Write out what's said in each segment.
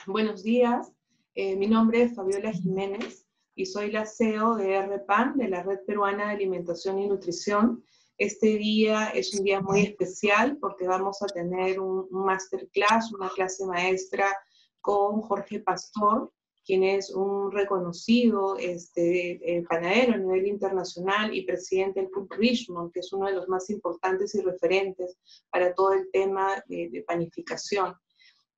Buenos días, mi nombre es Fabiola Jiménez y soy la CEO de RPAN, de la Red Peruana de Alimentación y Nutrición. Este día es un día muy especial porque vamos a tener un masterclass, una clase maestra con Jorge Pastor, quien es un reconocido panadero a nivel internacional y presidente del Club Richmond, que es uno de los más importantes y referentes para todo el tema de panificación.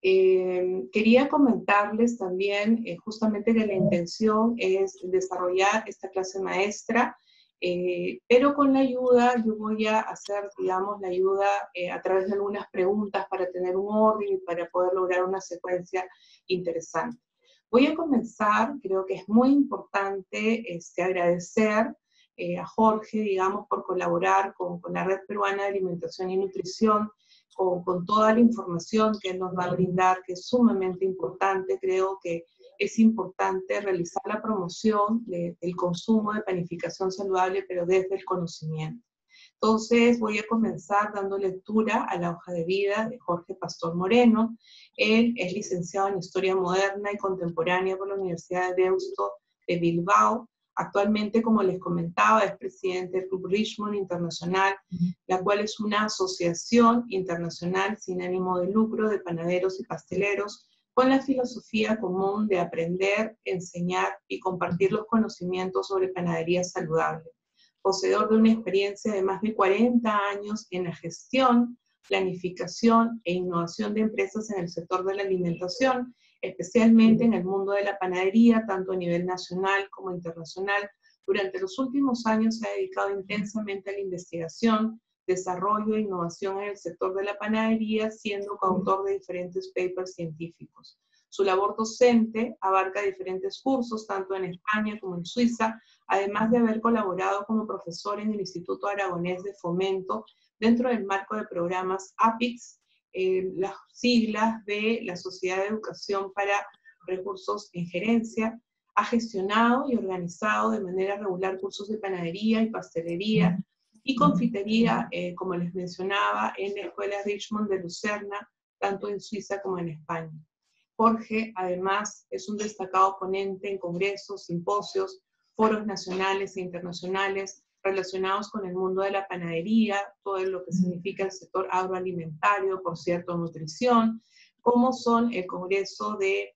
Quería comentarles también justamente que la intención es desarrollar esta clase maestra, pero con la ayuda, yo voy a hacer, digamos, la ayuda a través de algunas preguntas para tener un orden y para poder lograr una secuencia interesante. Voy a comenzar, creo que es muy importante agradecer a Jorge, digamos, por colaborar con la Red Peruana de Alimentación y Nutrición, con toda la información que él nos va a brindar, que es sumamente importante. Creo que es importante realizar la promoción del consumo de panificación saludable, pero desde el conocimiento. Entonces voy a comenzar dando lectura a la hoja de vida de Jorge Pastor Moreno. Él es licenciado en Historia Moderna y Contemporánea por la Universidad de Deusto de Bilbao. Actualmente, como les comentaba, es presidente del Club Richmond Internacional, la cual es una asociación internacional sin ánimo de lucro de panaderos y pasteleros, con la filosofía común de aprender, enseñar y compartir los conocimientos sobre panadería saludable. Poseedor de una experiencia de más de 40 años en la gestión, planificación e innovación de empresas en el sector de la alimentación, especialmente en el mundo de la panadería, tanto a nivel nacional como internacional. Durante los últimos años se ha dedicado intensamente a la investigación, desarrollo e innovación en el sector de la panadería, siendo coautor de diferentes papers científicos. Su labor docente abarca diferentes cursos, tanto en España como en Suiza, además de haber colaborado como profesor en el Instituto Aragonés de Fomento, dentro del marco de programas APICS, las siglas de la Sociedad de Educación para Recursos en Gerencia. Ha gestionado y organizado de manera regular cursos de panadería y pastelería y confitería, como les mencionaba, en la Escuela Richmond de Lucerna, tanto en Suiza como en España. Jorge, además, es un destacado ponente en congresos, simposios, foros nacionales e internacionales relacionados con el mundo de la panadería, todo lo que significa el sector agroalimentario, por cierto, nutrición, como son el Congreso de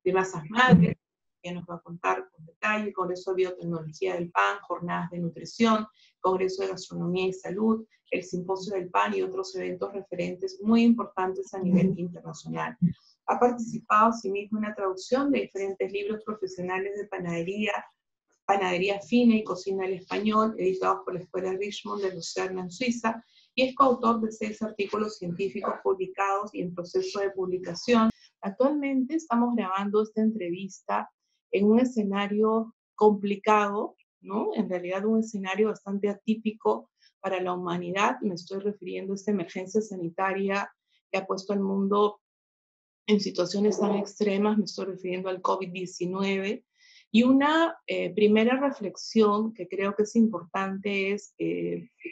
Masas Madres, que nos va a contar con detalle, el Congreso de Biotecnología del Pan, Jornadas de Nutrición, Congreso de Gastronomía y Salud, el Simposio del Pan y otros eventos referentes muy importantes a nivel internacional. Ha participado asimismo en la traducción de diferentes libros profesionales de panadería fina y cocina al español, editados por la Escuela Richmond de Lucerna en Suiza, y es coautor de 6 artículos científicos publicados y en proceso de publicación. Actualmente estamos grabando esta entrevista en un escenario complicado, ¿no? En realidad un escenario bastante atípico para la humanidad. Me estoy refiriendo a esta emergencia sanitaria que ha puesto al mundo en situaciones tan extremas, me estoy refiriendo al COVID-19. Y una primera reflexión que creo que es importante es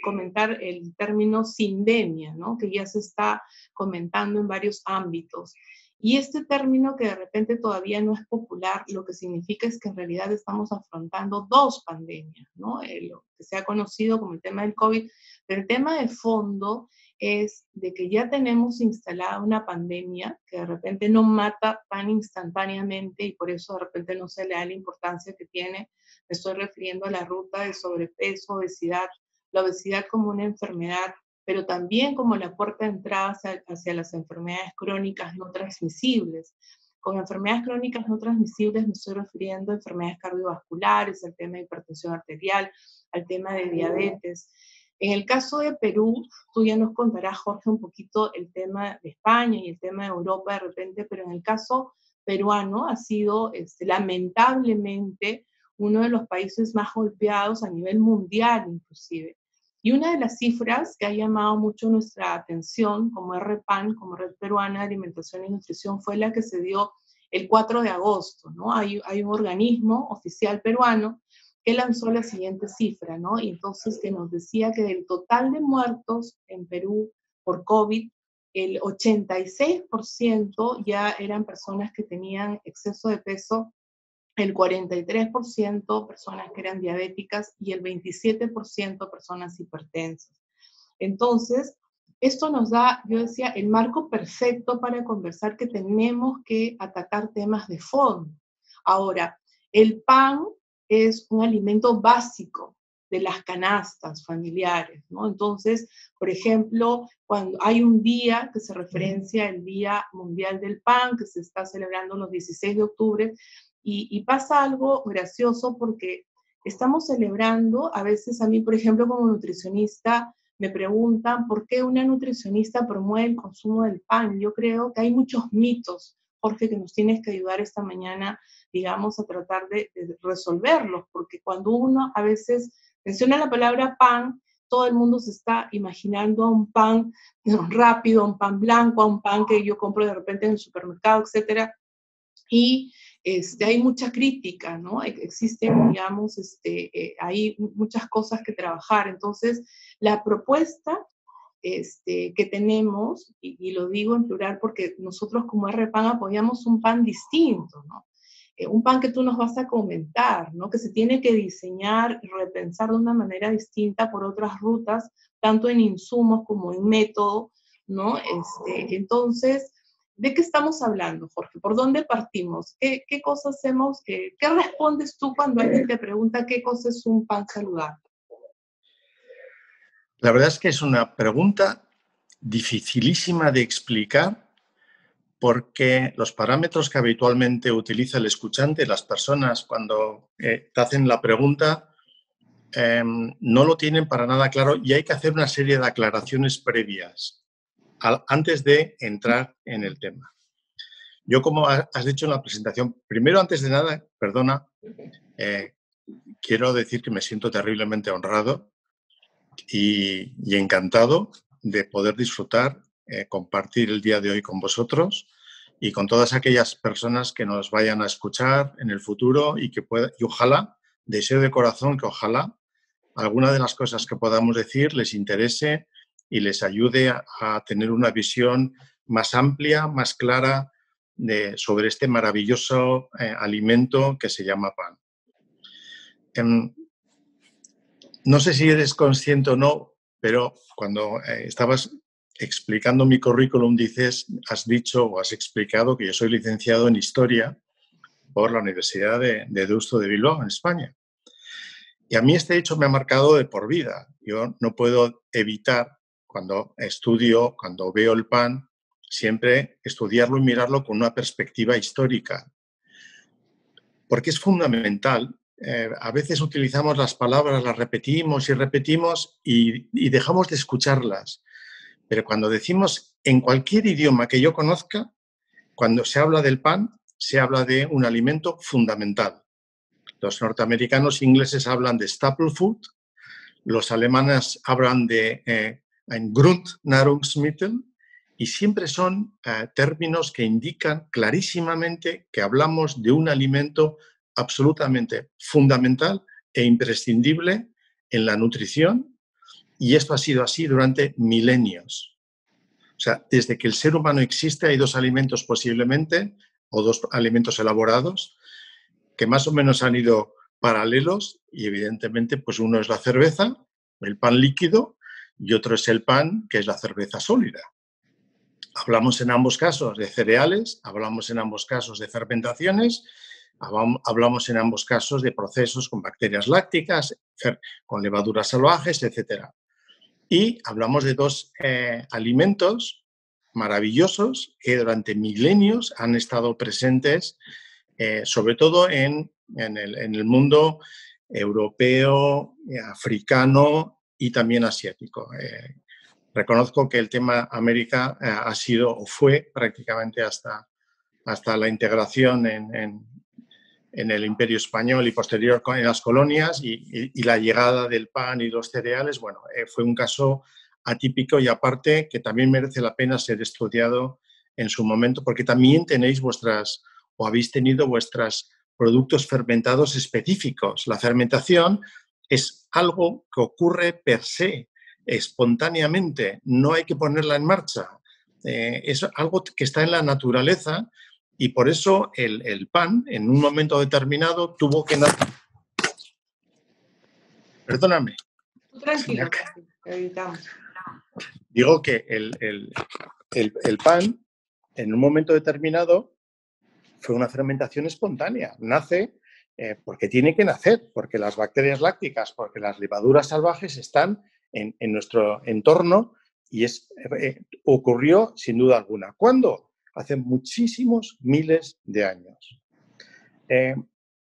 comentar el término sindemia, ¿no? Que ya se está comentando en varios ámbitos. Y este término que de repente todavía no es popular, lo que significa es que en realidad estamos afrontando 2 pandemias, ¿no? Lo que se ha conocido como el tema del COVID, pero el tema de fondo es de que ya tenemos instalada una pandemia que de repente no mata tan instantáneamente y por eso de repente no se le da la importancia que tiene. Me estoy refiriendo a la ruta de sobrepeso, obesidad, la obesidad como una enfermedad, pero también como la puerta de entrada hacia las enfermedades crónicas no transmisibles. Con enfermedades crónicas no transmisibles me estoy refiriendo a enfermedades cardiovasculares, al tema de hipertensión arterial, al tema de diabetes. En el caso de Perú, tú ya nos contarás, Jorge, un poquito el tema de España y el tema de Europa de repente, pero en el caso peruano ha sido lamentablemente uno de los países más golpeados a nivel mundial inclusive. Y una de las cifras que ha llamado mucho nuestra atención como RPAN, como Red Peruana de Alimentación y Nutrición, fue la que se dio el 4 de agosto, ¿no? Hay un organismo oficial peruano que lanzó la siguiente cifra, ¿no? Y entonces que nos decía que del total de muertos en Perú por COVID, el 86% ya eran personas que tenían exceso de peso, el 43% personas que eran diabéticas y el 27% personas hipertensas. Entonces, esto nos da, yo decía, el marco perfecto para conversar que tenemos que atacar temas de fondo. Ahora, el pan es un alimento básico de las canastas familiares, ¿no? Entonces, por ejemplo, cuando hay un día que se referencia el Día Mundial del Pan, que se está celebrando los 16 de octubre, y pasa algo gracioso porque estamos celebrando, a veces a mí, por ejemplo, como nutricionista, me preguntan por qué una nutricionista promueve el consumo del pan. Yo creo que hay muchos mitos, Jorge, que nos tienes que ayudar esta mañana, digamos, a tratar de resolverlos, porque cuando uno a veces menciona la palabra pan, todo el mundo se está imaginando a un pan rápido, a un pan blanco, a un pan que yo compro de repente en el supermercado, etcétera. Y hay mucha crítica, ¿no? Existen, digamos, hay muchas cosas que trabajar. Entonces, la propuesta que tenemos, y lo digo en plural porque nosotros como RPAN apoyamos un pan distinto, ¿no? Un pan que tú nos vas a comentar, ¿no? Que se tiene que diseñar y repensar de una manera distinta por otras rutas, tanto en insumos como en método, ¿no? Entonces, ¿de qué estamos hablando, Jorge? ¿Por dónde partimos? ¿Qué cosas hacemos? ¿Qué respondes tú cuando alguien te pregunta qué cosa es un pan saludable? La verdad es que es una pregunta dificilísima de explicar porque los parámetros que habitualmente utiliza el escuchante, las personas cuando te hacen la pregunta, no lo tienen para nada claro y hay que hacer una serie de aclaraciones previas antes de entrar en el tema. Yo, como has dicho en la presentación, primero, antes de nada, perdona, quiero decir que me siento terriblemente honrado y encantado de poder disfrutar, compartir el día de hoy con vosotros y con todas aquellas personas que nos vayan a escuchar en el futuro y ojalá, deseo de corazón que ojalá alguna de las cosas que podamos decir les interese y les ayude a tener una visión más amplia, más clara sobre este maravilloso alimento que se llama pan. No sé si eres consciente o no, pero cuando estabas explicando mi currículum has dicho o has explicado que yo soy licenciado en Historia por la Universidad de Deusto de Bilbao, en España. Y a mí este hecho me ha marcado de por vida. Yo no puedo evitar, cuando estudio, cuando veo el pan, siempre estudiarlo y mirarlo con una perspectiva histórica. Porque es fundamental. A veces utilizamos las palabras, las repetimos y repetimos y dejamos de escucharlas. Pero cuando decimos en cualquier idioma que yo conozca, cuando se habla del pan, se habla de un alimento fundamental. Los norteamericanos e ingleses hablan de staple food, los alemanes hablan de ein Grundnahrungsmittel y siempre son términos que indican clarísimamente que hablamos de un alimento absolutamente fundamental e imprescindible en la nutrición, y esto ha sido así durante milenios. O sea, desde que el ser humano existe hay dos alimentos posiblemente, o dos alimentos elaborados, que más o menos han ido paralelos y evidentemente pues uno es la cerveza, el pan líquido, y otro es el pan, que es la cerveza sólida. Hablamos en ambos casos de cereales, hablamos en ambos casos de fermentaciones, hablamos en ambos casos de procesos con bacterias lácticas, con levaduras salvajes, etc. Y hablamos de dos alimentos maravillosos que durante milenios han estado presentes, sobre todo en el mundo europeo, africano y también asiático. Reconozco que el tema América ha sido o fue prácticamente hasta la integración en el Imperio Español y posterior en las colonias y la llegada del pan y los cereales, bueno, fue un caso atípico y aparte que también merece la pena ser estudiado en su momento, porque también tenéis habéis tenido vuestros productos fermentados específicos. La fermentación es algo que ocurre per se, espontáneamente, no hay que ponerla en marcha. es algo que está en la naturaleza y por eso el pan, en un momento determinado, tuvo que nacer. Perdóname. Tranquilo, evitamos. Digo que el pan, en un momento determinado, fue una fermentación espontánea. Nace porque tiene que nacer, porque las bacterias lácticas, porque las levaduras salvajes están en nuestro entorno y ocurrió sin duda alguna. ¿Cuándo? Hace muchísimos miles de años.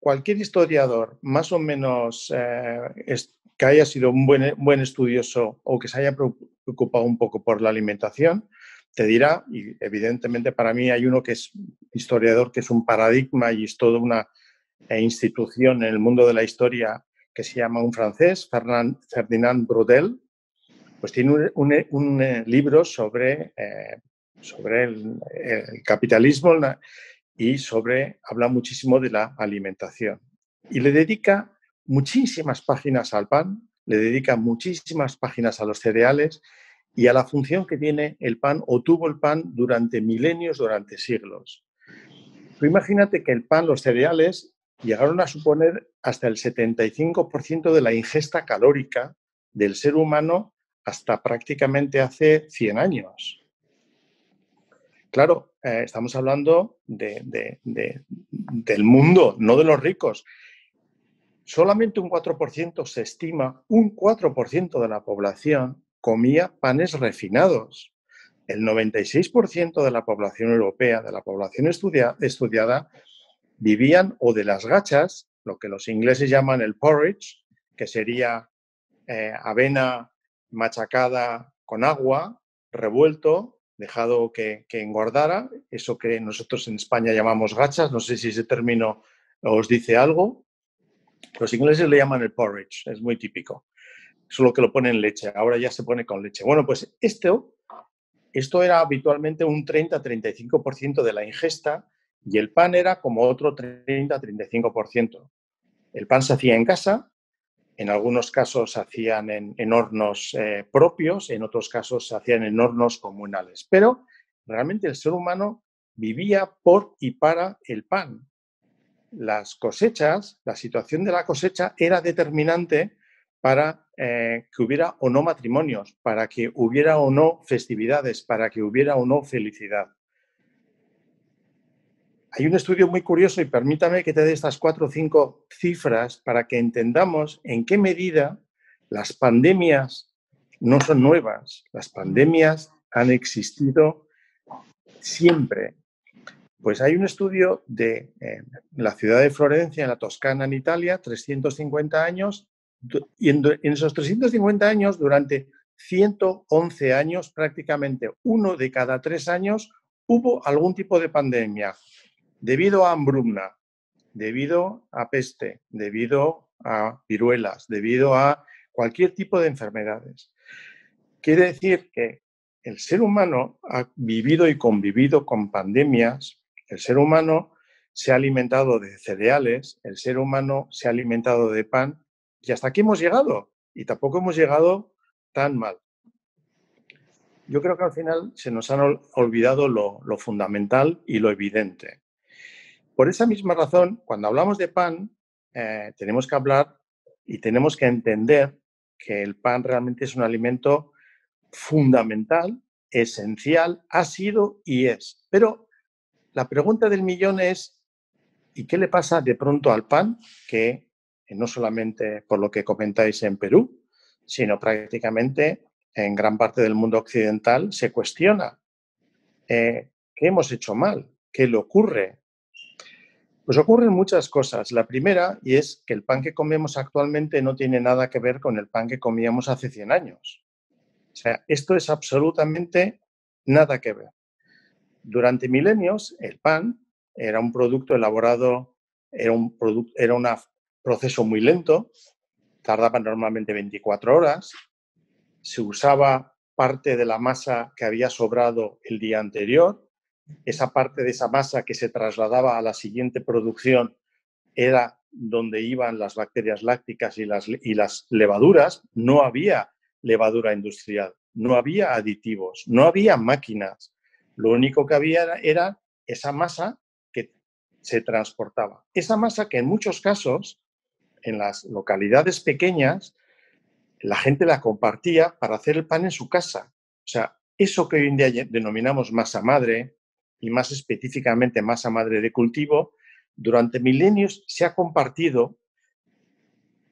Cualquier historiador más o menos que haya sido un buen estudioso o que se haya preocupado un poco por la alimentación, te dirá, y evidentemente para mí hay uno que es historiador, que es un paradigma y es toda una institución en el mundo de la historia, que se llama un francés, Ferdinand Braudel, pues tiene un libro sobre el capitalismo y habla muchísimo de la alimentación. Y le dedica muchísimas páginas al pan, le dedica muchísimas páginas a los cereales y a la función que tiene el pan o tuvo el pan durante milenios, durante siglos. Tú imagínate que el pan, los cereales, llegaron a suponer hasta el 75% de la ingesta calórica del ser humano hasta prácticamente hace 100 años. Claro, estamos hablando del mundo, no de los ricos. Solamente un 4% se estima, un 4% de la población comía panes refinados. El 96% de la población europea, de la población estudiada, vivían o de las gachas, lo que los ingleses llaman el porridge, que sería avena machacada con agua, revuelto, dejado que engordara, eso que nosotros en España llamamos gachas, no sé si ese término os dice algo. Los ingleses le llaman el porridge, es muy típico. Solo que lo ponen en leche, ahora ya se pone con leche. Bueno, pues esto era habitualmente un 30-35% de la ingesta y el pan era como otro 30-35%. El pan se hacía en casa, en algunos casos se hacían en hornos propios, en otros casos se hacían en hornos comunales. Pero realmente el ser humano vivía por y para el pan. Las cosechas, la situación de la cosecha era determinante para que hubiera o no matrimonios, para que hubiera o no festividades, para que hubiera o no felicidad. Hay un estudio muy curioso y permítame que te dé estas 4 o 5 cifras para que entendamos en qué medida las pandemias no son nuevas. Las pandemias han existido siempre. Pues hay un estudio de la ciudad de Florencia, en la Toscana, en Italia, 350 años, y en esos 350 años, durante 111 años, prácticamente 1 de cada 3 años, hubo algún tipo de pandemia, debido a hambruna, debido a peste, debido a viruelas, debido a cualquier tipo de enfermedades. Quiere decir que el ser humano ha vivido y convivido con pandemias. El ser humano se ha alimentado de cereales, el ser humano se ha alimentado de pan y hasta aquí hemos llegado. Y tampoco hemos llegado tan mal. Yo creo que al final se nos han olvidado lo fundamental y lo evidente. Por esa misma razón, cuando hablamos de pan, tenemos que hablar y tenemos que entender que el pan realmente es un alimento fundamental, esencial, ha sido y es. Pero la pregunta del millón es, ¿y qué le pasa de pronto al pan? Que no solamente por lo que comentáis en Perú, sino prácticamente en gran parte del mundo occidental se cuestiona. ¿Qué hemos hecho mal? ¿Qué le ocurre? Pues ocurren muchas cosas. La primera, y es que el pan que comemos actualmente no tiene nada que ver con el pan que comíamos hace 100 años. O sea, esto es absolutamente nada que ver. Durante milenios, el pan era un producto elaborado, era un proceso muy lento, tardaba normalmente 24 horas, se usaba parte de la masa que había sobrado el día anterior, esa parte de esa masa que se trasladaba a la siguiente producción era donde iban las bacterias lácticas y las levaduras. No había levadura industrial, no había aditivos, no había máquinas. Lo único que había era esa masa que se transportaba. Esa masa que en muchos casos, en las localidades pequeñas, la gente la compartía para hacer el pan en su casa. O sea, eso que hoy en día denominamos masa madre, y más específicamente masa madre de cultivo, durante milenios se ha compartido.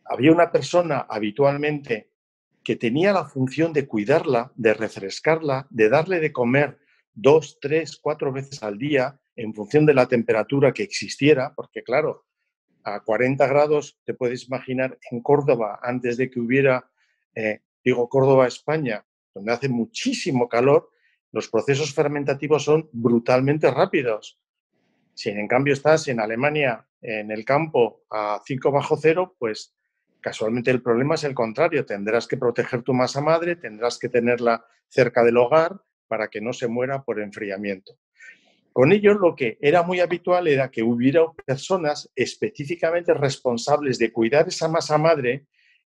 Había una persona habitualmente que tenía la función de cuidarla, de refrescarla, de darle de comer 2, 3, 4 veces al día en función de la temperatura que existiera, porque claro, a 40 grados, te puedes imaginar, en Córdoba, antes de que hubiera, Córdoba, España, donde hace muchísimo calor, los procesos fermentativos son brutalmente rápidos. Si en cambio estás en Alemania, en el campo, a 5 bajo cero, pues casualmente el problema es el contrario. Tendrás que proteger tu masa madre, tendrás que tenerla cerca del hogar para que no se muera por enfriamiento. Con ello, lo que era muy habitual era que hubiera personas específicamente responsables de cuidar esa masa madre,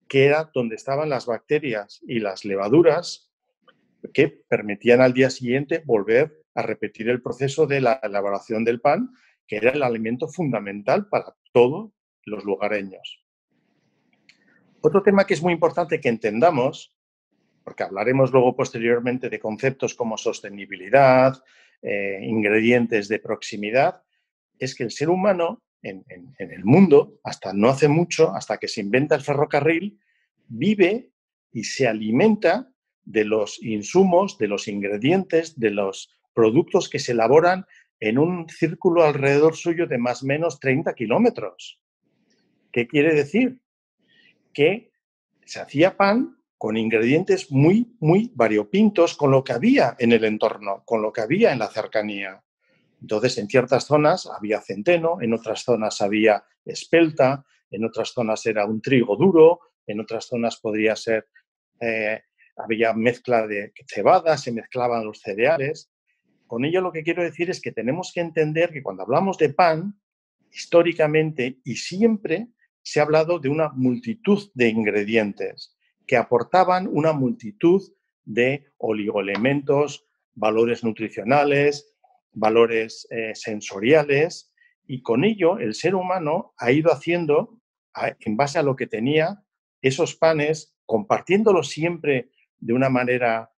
que era donde estaban las bacterias y las levaduras que permitían al día siguiente volver a repetir el proceso de la elaboración del pan, que era el alimento fundamental para todos los lugareños. Otro tema que es muy importante que entendamos, porque hablaremos luego posteriormente de conceptos como sostenibilidad, ingredientes de proximidad, es que el ser humano en el mundo, hasta no hace mucho, hasta que se inventa el ferrocarril, vive y se alimenta de los insumos, de los ingredientes, de los productos que se elaboran en un círculo alrededor suyo de más o menos 30 kilómetros. ¿Qué quiere decir? Que se hacía pan con ingredientes muy, muy variopintos, con lo que había en el entorno, con lo que había en la cercanía. Entonces, en ciertas zonas había centeno, en otras zonas había espelta, en otras zonas era un trigo duro, en otras zonas podría ser, había mezcla de cebada, se mezclaban los cereales. Con ello lo que quiero decir es que tenemos que entender que cuando hablamos de pan, históricamente y siempre se ha hablado de una multitud de ingredientes que aportaban una multitud de oligoelementos, valores nutricionales, valores sensoriales, y con ello el ser humano ha ido haciendo, en base a lo que tenía, esos panes, compartiéndolos siempre de una manera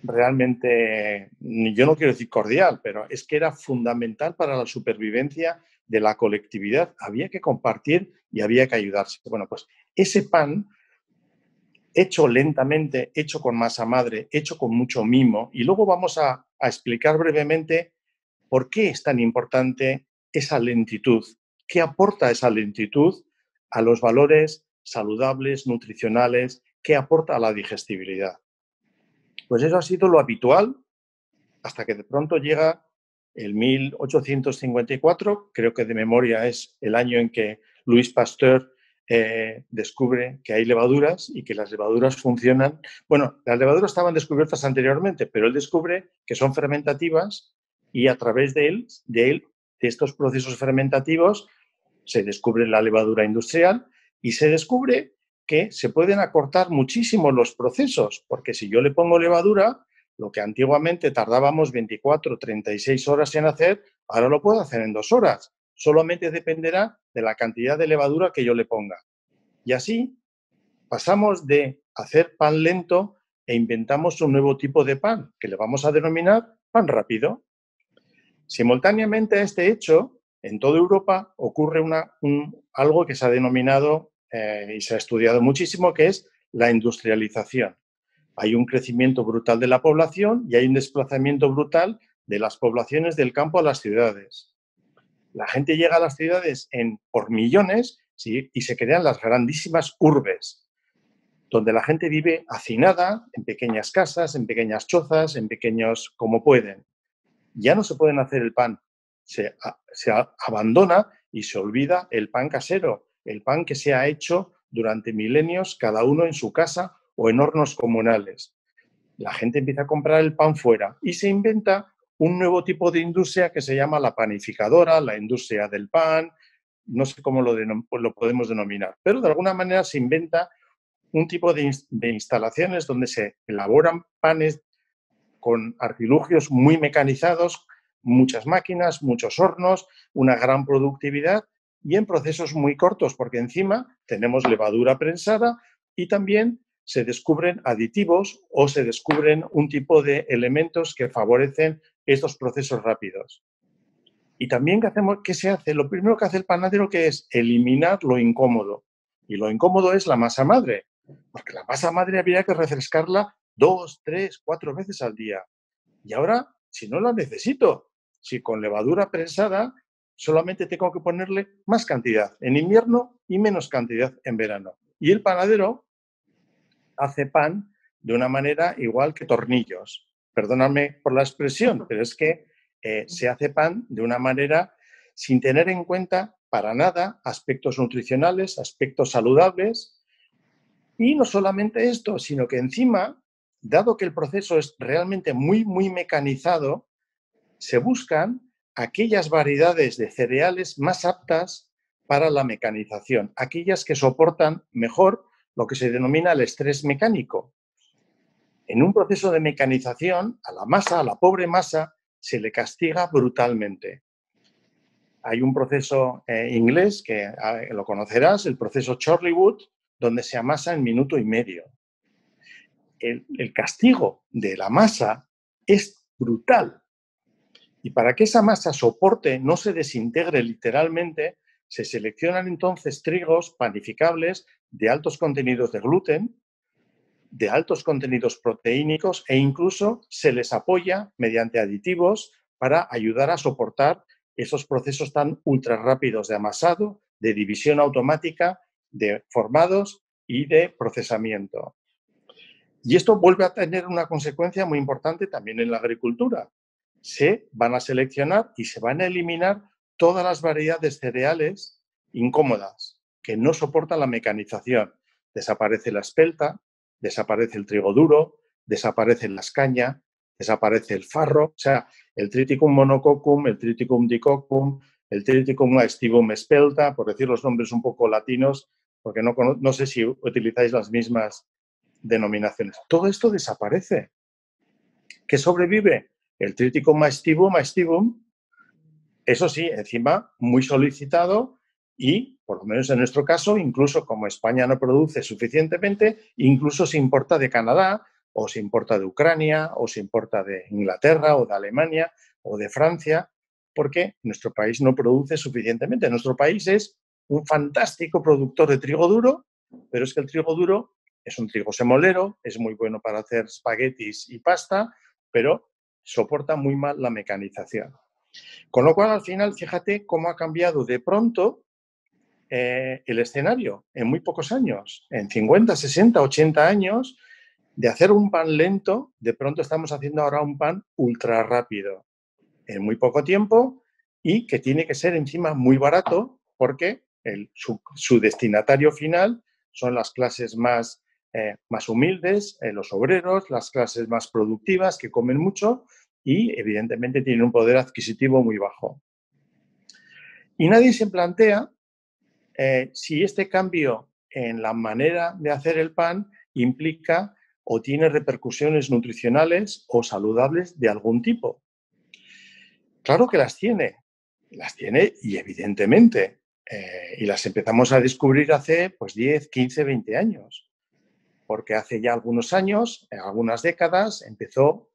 realmente, yo no quiero decir cordial, pero es que era fundamental para la supervivencia de la colectividad. Había que compartir y había que ayudarse. Bueno, pues ese pan hecho lentamente, hecho con masa madre, hecho con mucho mimo, y luego vamos a explicar brevemente por qué es tan importante esa lentitud, qué aporta esa lentitud a los valores saludables, nutricionales, qué aporta a la digestibilidad. Pues eso ha sido lo habitual hasta que de pronto llega el 1854, creo que de memoria es el año en que Louis Pasteur descubre que hay levaduras y que las levaduras funcionan. Bueno, las levaduras estaban descubiertas anteriormente, pero él descubre que son fermentativas y a través de estos procesos fermentativos, se descubre la levadura industrial y se descubre que se pueden acortar muchísimo los procesos, porque si yo le pongo levadura, lo que antiguamente tardábamos 24 o 36 horas en hacer, ahora lo puedo hacer en 2 horas. Solamente dependerá de la cantidad de levadura que yo le ponga. Y así pasamos de hacer pan lento e inventamos un nuevo tipo de pan, que le vamos a denominar pan rápido. Simultáneamente a este hecho, en toda Europa ocurre algo que se ha denominado y se ha estudiado muchísimo, que es la industrialización. Hay un crecimiento brutal de la población y hay un desplazamiento brutal de las poblaciones del campo a las ciudades. La gente llega a las ciudades por millones, ¿sí? Y se crean las grandísimas urbes, donde la gente vive hacinada, en pequeñas casas, en pequeñas chozas, en pequeños como pueden. Ya no se pueden hacer el pan, se abandona y se olvida el pan casero, el pan que se ha hecho durante milenios, cada uno en su casa o en hornos comunales. La gente empieza a comprar el pan fuera y se inventa un nuevo tipo de industria que se llama la panificadora, la industria del pan, no sé cómo lo podemos denominar, pero de alguna manera se inventa un tipo de instalaciones donde se elaboran panes con artilugios muy mecanizados, muchas máquinas, muchos hornos, una gran productividad y en procesos muy cortos, porque encima tenemos levadura prensada y también se descubren aditivos o se descubren un tipo de elementos que favorecen estos procesos rápidos. Y también, ¿qué se hace? Lo primero que hace el panadero, que es eliminar lo incómodo. Y lo incómodo es la masa madre, porque la masa madre habría que refrescarla 2, 3, 4 veces al día. Y ahora, si no la necesito, si con levadura prensada solamente tengo que ponerle más cantidad en invierno y menos cantidad en verano. Y el panadero hace pan de una manera igual que tornillos. Perdóname por la expresión, pero es que se hace pan de una manera sin tener en cuenta para nada aspectos nutricionales, aspectos saludables. Y no solamente esto, sino que encima, dado que el proceso es realmente muy, muy mecanizado, se buscan aquellas variedades de cereales más aptas para la mecanización, aquellas que soportan mejor lo que se denomina el estrés mecánico. En un proceso de mecanización, a la masa, a la pobre masa, se le castiga brutalmente. Hay un proceso inglés que lo conocerás, el proceso Chorleywood, donde se amasa en minuto y medio. El castigo de la masa es brutal. Y para que esa masa soporte, no se desintegre literalmente, se seleccionan entonces trigos panificables de altos contenidos de gluten, de altos contenidos proteínicos e incluso se les apoya mediante aditivos para ayudar a soportar esos procesos tan ultra rápidos de amasado, de división automática, de formados y de procesamiento. Y esto vuelve a tener una consecuencia muy importante también en la agricultura. Se van a seleccionar y se van a eliminar todas las variedades cereales incómodas que no soportan la mecanización. Desaparece la espelta, desaparece el trigo duro, desaparecen las cañas, desaparece el farro, o sea, el Triticum monococcum, el Triticum dicoccum, el Triticum aestivum espelta, por decir los nombres un poco latinos, porque no sé si utilizáis las mismas denominaciones. Todo esto desaparece. ¿Qué sobrevive? El Triticum aestivum, eso sí, encima muy solicitado y, por lo menos en nuestro caso, incluso como España no produce suficientemente, incluso se importa de Canadá o se importa de Ucrania o se importa de Inglaterra o de Alemania o de Francia, porque nuestro país no produce suficientemente. Nuestro país es un fantástico productor de trigo duro, pero es que el trigo duro es un trigo semolero, es muy bueno para hacer espaguetis y pasta, pero soporta muy mal la mecanización. Con lo cual, al final, fíjate cómo ha cambiado de pronto el escenario en muy pocos años. En 50, 60, 80 años, de hacer un pan lento, de pronto estamos haciendo ahora un pan ultra rápido, en muy poco tiempo y que tiene que ser encima muy barato porque su destinatario final son las clases más humildes, los obreros, las clases más productivas que comen mucho y evidentemente tienen un poder adquisitivo muy bajo. Y nadie se plantea si este cambio en la manera de hacer el pan implica o tiene repercusiones nutricionales o saludables de algún tipo. Claro que las tiene y evidentemente, y las empezamos a descubrir hace pues 10, 15, 20 años, porque hace ya algunos años, algunas décadas, empezó,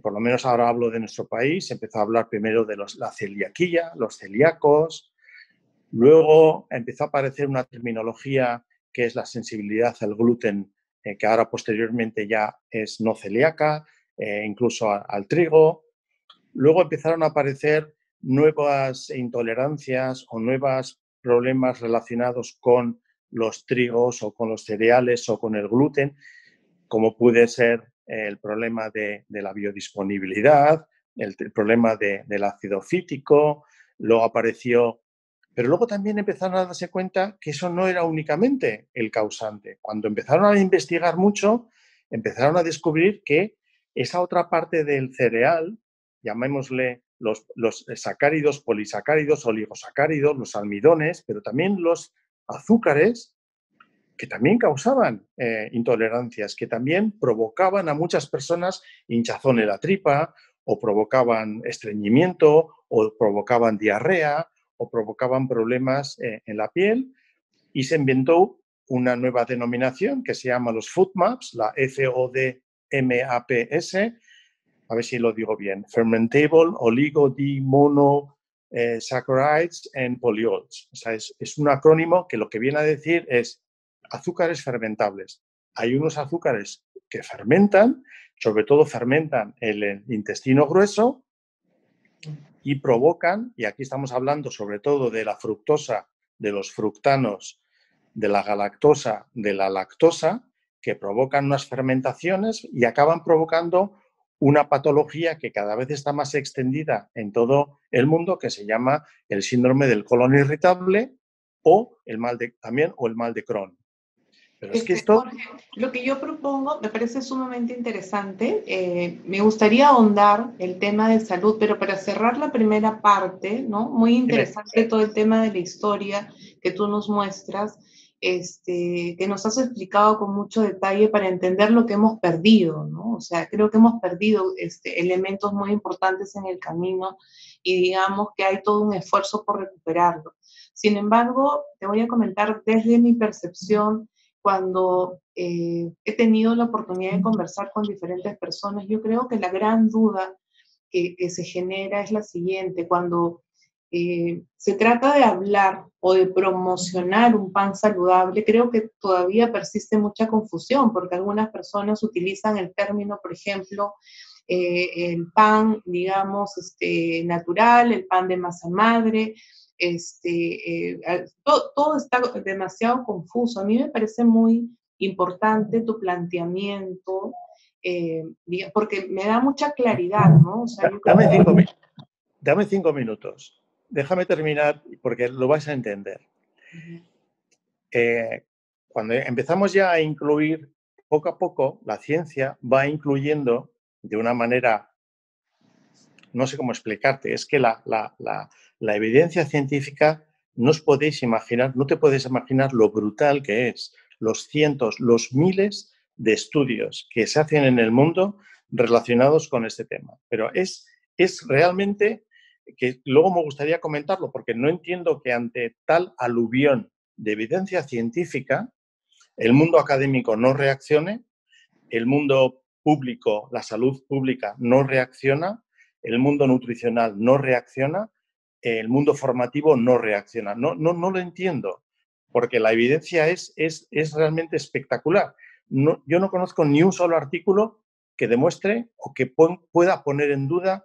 por lo menos ahora hablo de nuestro país, empezó a hablar primero de la celiaquía, los celíacos, luego empezó a aparecer una terminología que es la sensibilidad al gluten, que ahora posteriormente ya es no celíaca, incluso al trigo. Luego empezaron a aparecer nuevas intolerancias o nuevos problemas relacionados con los trigos o con los cereales o con el gluten, como puede ser el problema de la biodisponibilidad, el problema del ácido cítrico, luego apareció. Pero luego también empezaron a darse cuenta que eso no era únicamente el causante. Cuando empezaron a investigar mucho, empezaron a descubrir que esa otra parte del cereal, llamémosle los sacáridos, polisacáridos, oligosacáridos, los almidones, pero también los azúcares, que también causaban intolerancias, que también provocaban a muchas personas hinchazón en la tripa, o provocaban estreñimiento, o provocaban diarrea, o provocaban problemas en la piel, y se inventó una nueva denominación que se llama los FODMAPs, la FODMAPS, a ver si lo digo bien, Fermentable Oligodisaccharides and Polyols. O sea, es un acrónimo que lo que viene a decir es azúcares fermentables. Hay unos azúcares que fermentan, sobre todo fermentan el intestino grueso y provocan, y aquí estamos hablando sobre todo de la fructosa, de los fructanos, de la galactosa, de la lactosa, que provocan unas fermentaciones y acaban provocando una patología que cada vez está más extendida en todo el mundo, que se llama el síndrome del colon irritable o el mal de Crohn. Pero es que esto... Jorge, lo que yo propongo me parece sumamente interesante. Me gustaría ahondar el tema de salud, pero para cerrar la primera parte, ¿no? Muy interesante todo el tema de la historia que tú nos muestras, que nos has explicado con mucho detalle para entender lo que hemos perdido, ¿no? O sea, creo que hemos perdido elementos muy importantes en el camino y digamos que hay todo un esfuerzo por recuperarlo. Sin embargo, te voy a comentar desde mi percepción, cuando he tenido la oportunidad de conversar con diferentes personas, yo creo que la gran duda que se genera es la siguiente: cuando se trata de hablar o de promocionar un pan saludable, creo que todavía persiste mucha confusión, porque algunas personas utilizan el término, por ejemplo, el pan, digamos, natural, el pan de masa madre. Todo está demasiado confuso. A mí me parece muy importante tu planteamiento, porque me da mucha claridad, ¿no? O sea, Dame 5 minutos. Déjame terminar porque lo vais a entender. Cuando empezamos ya a incluir, poco a poco, la ciencia va incluyendo de una manera, no sé cómo explicarte, es que la evidencia científica no os podéis imaginar, no te puedes imaginar lo brutal que es, los cientos, los miles de estudios que se hacen en el mundo relacionados con este tema. Pero es realmente, que luego me gustaría comentarlo, porque no entiendo que ante tal aluvión de evidencia científica, el mundo académico no reaccione, el mundo público, la salud pública no reacciona, el mundo nutricional no reacciona, el mundo formativo no reacciona. No lo entiendo, porque la evidencia es realmente espectacular. Yo no conozco ni un solo artículo que demuestre o que pueda poner en duda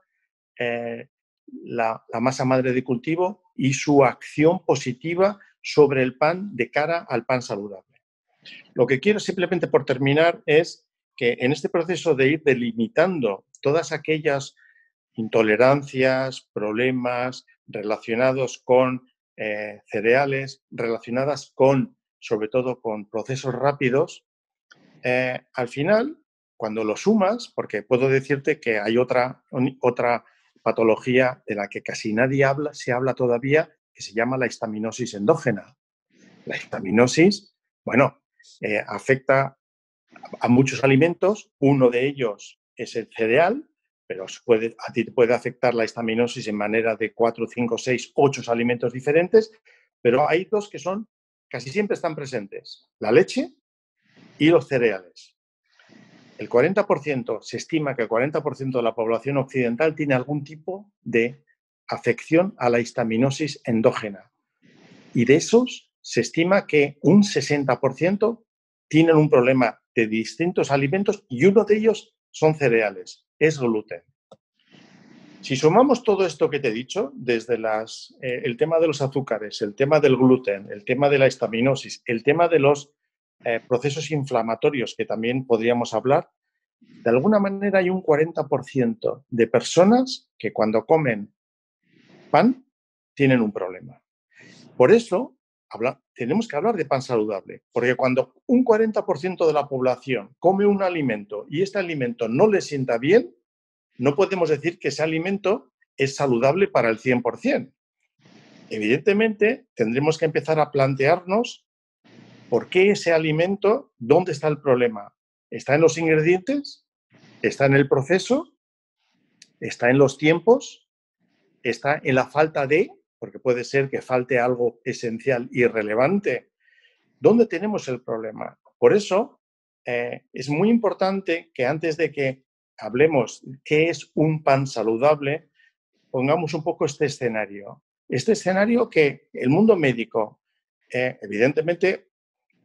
la masa madre de cultivo y su acción positiva sobre el pan de cara al pan saludable. Lo que quiero, simplemente por terminar, es que en este proceso de ir delimitando todas aquellas intolerancias, problemas relacionados con cereales, relacionadas con, sobre todo, con procesos rápidos, al final, cuando lo sumas, porque puedo decirte que hay otra patología de la que casi nadie habla, se habla todavía, que se llama la histaminosis endógena. La histaminosis, bueno, afecta a muchos alimentos. Uno de ellos es el cereal, pero a ti te puede afectar la histaminosis en manera de 4, 5, 6, 8 alimentos diferentes, pero hay dos que casi siempre están presentes: la leche y los cereales. El 40%, se estima que el 40% de la población occidental tiene algún tipo de afección a la histaminosis endógena. Y de esos, se estima que un 60% tienen un problema de distintos alimentos y uno de ellos son cereales, es gluten. Si sumamos todo esto que te he dicho, desde el tema de los azúcares, el tema del gluten, el tema de la histaminosis, el tema de los procesos inflamatorios, que también podríamos hablar, de alguna manera hay un 40% de personas que cuando comen pan tienen un problema. Por eso tenemos que hablar de pan saludable, porque cuando un 40% de la población come un alimento y este alimento no le sienta bien, no podemos decir que ese alimento es saludable para el 100%. Evidentemente, tendremos que empezar a plantearnos ¿Por qué ese alimento? ¿Dónde está el problema? ¿Está en los ingredientes? ¿Está en el proceso? ¿Está en los tiempos? ¿Está en la falta de? Porque puede ser que falte algo esencial y relevante. ¿Dónde tenemos el problema? Por eso es muy importante que antes de que hablemos qué es un pan saludable, pongamos un poco este escenario. Este escenario que el mundo médico, evidentemente,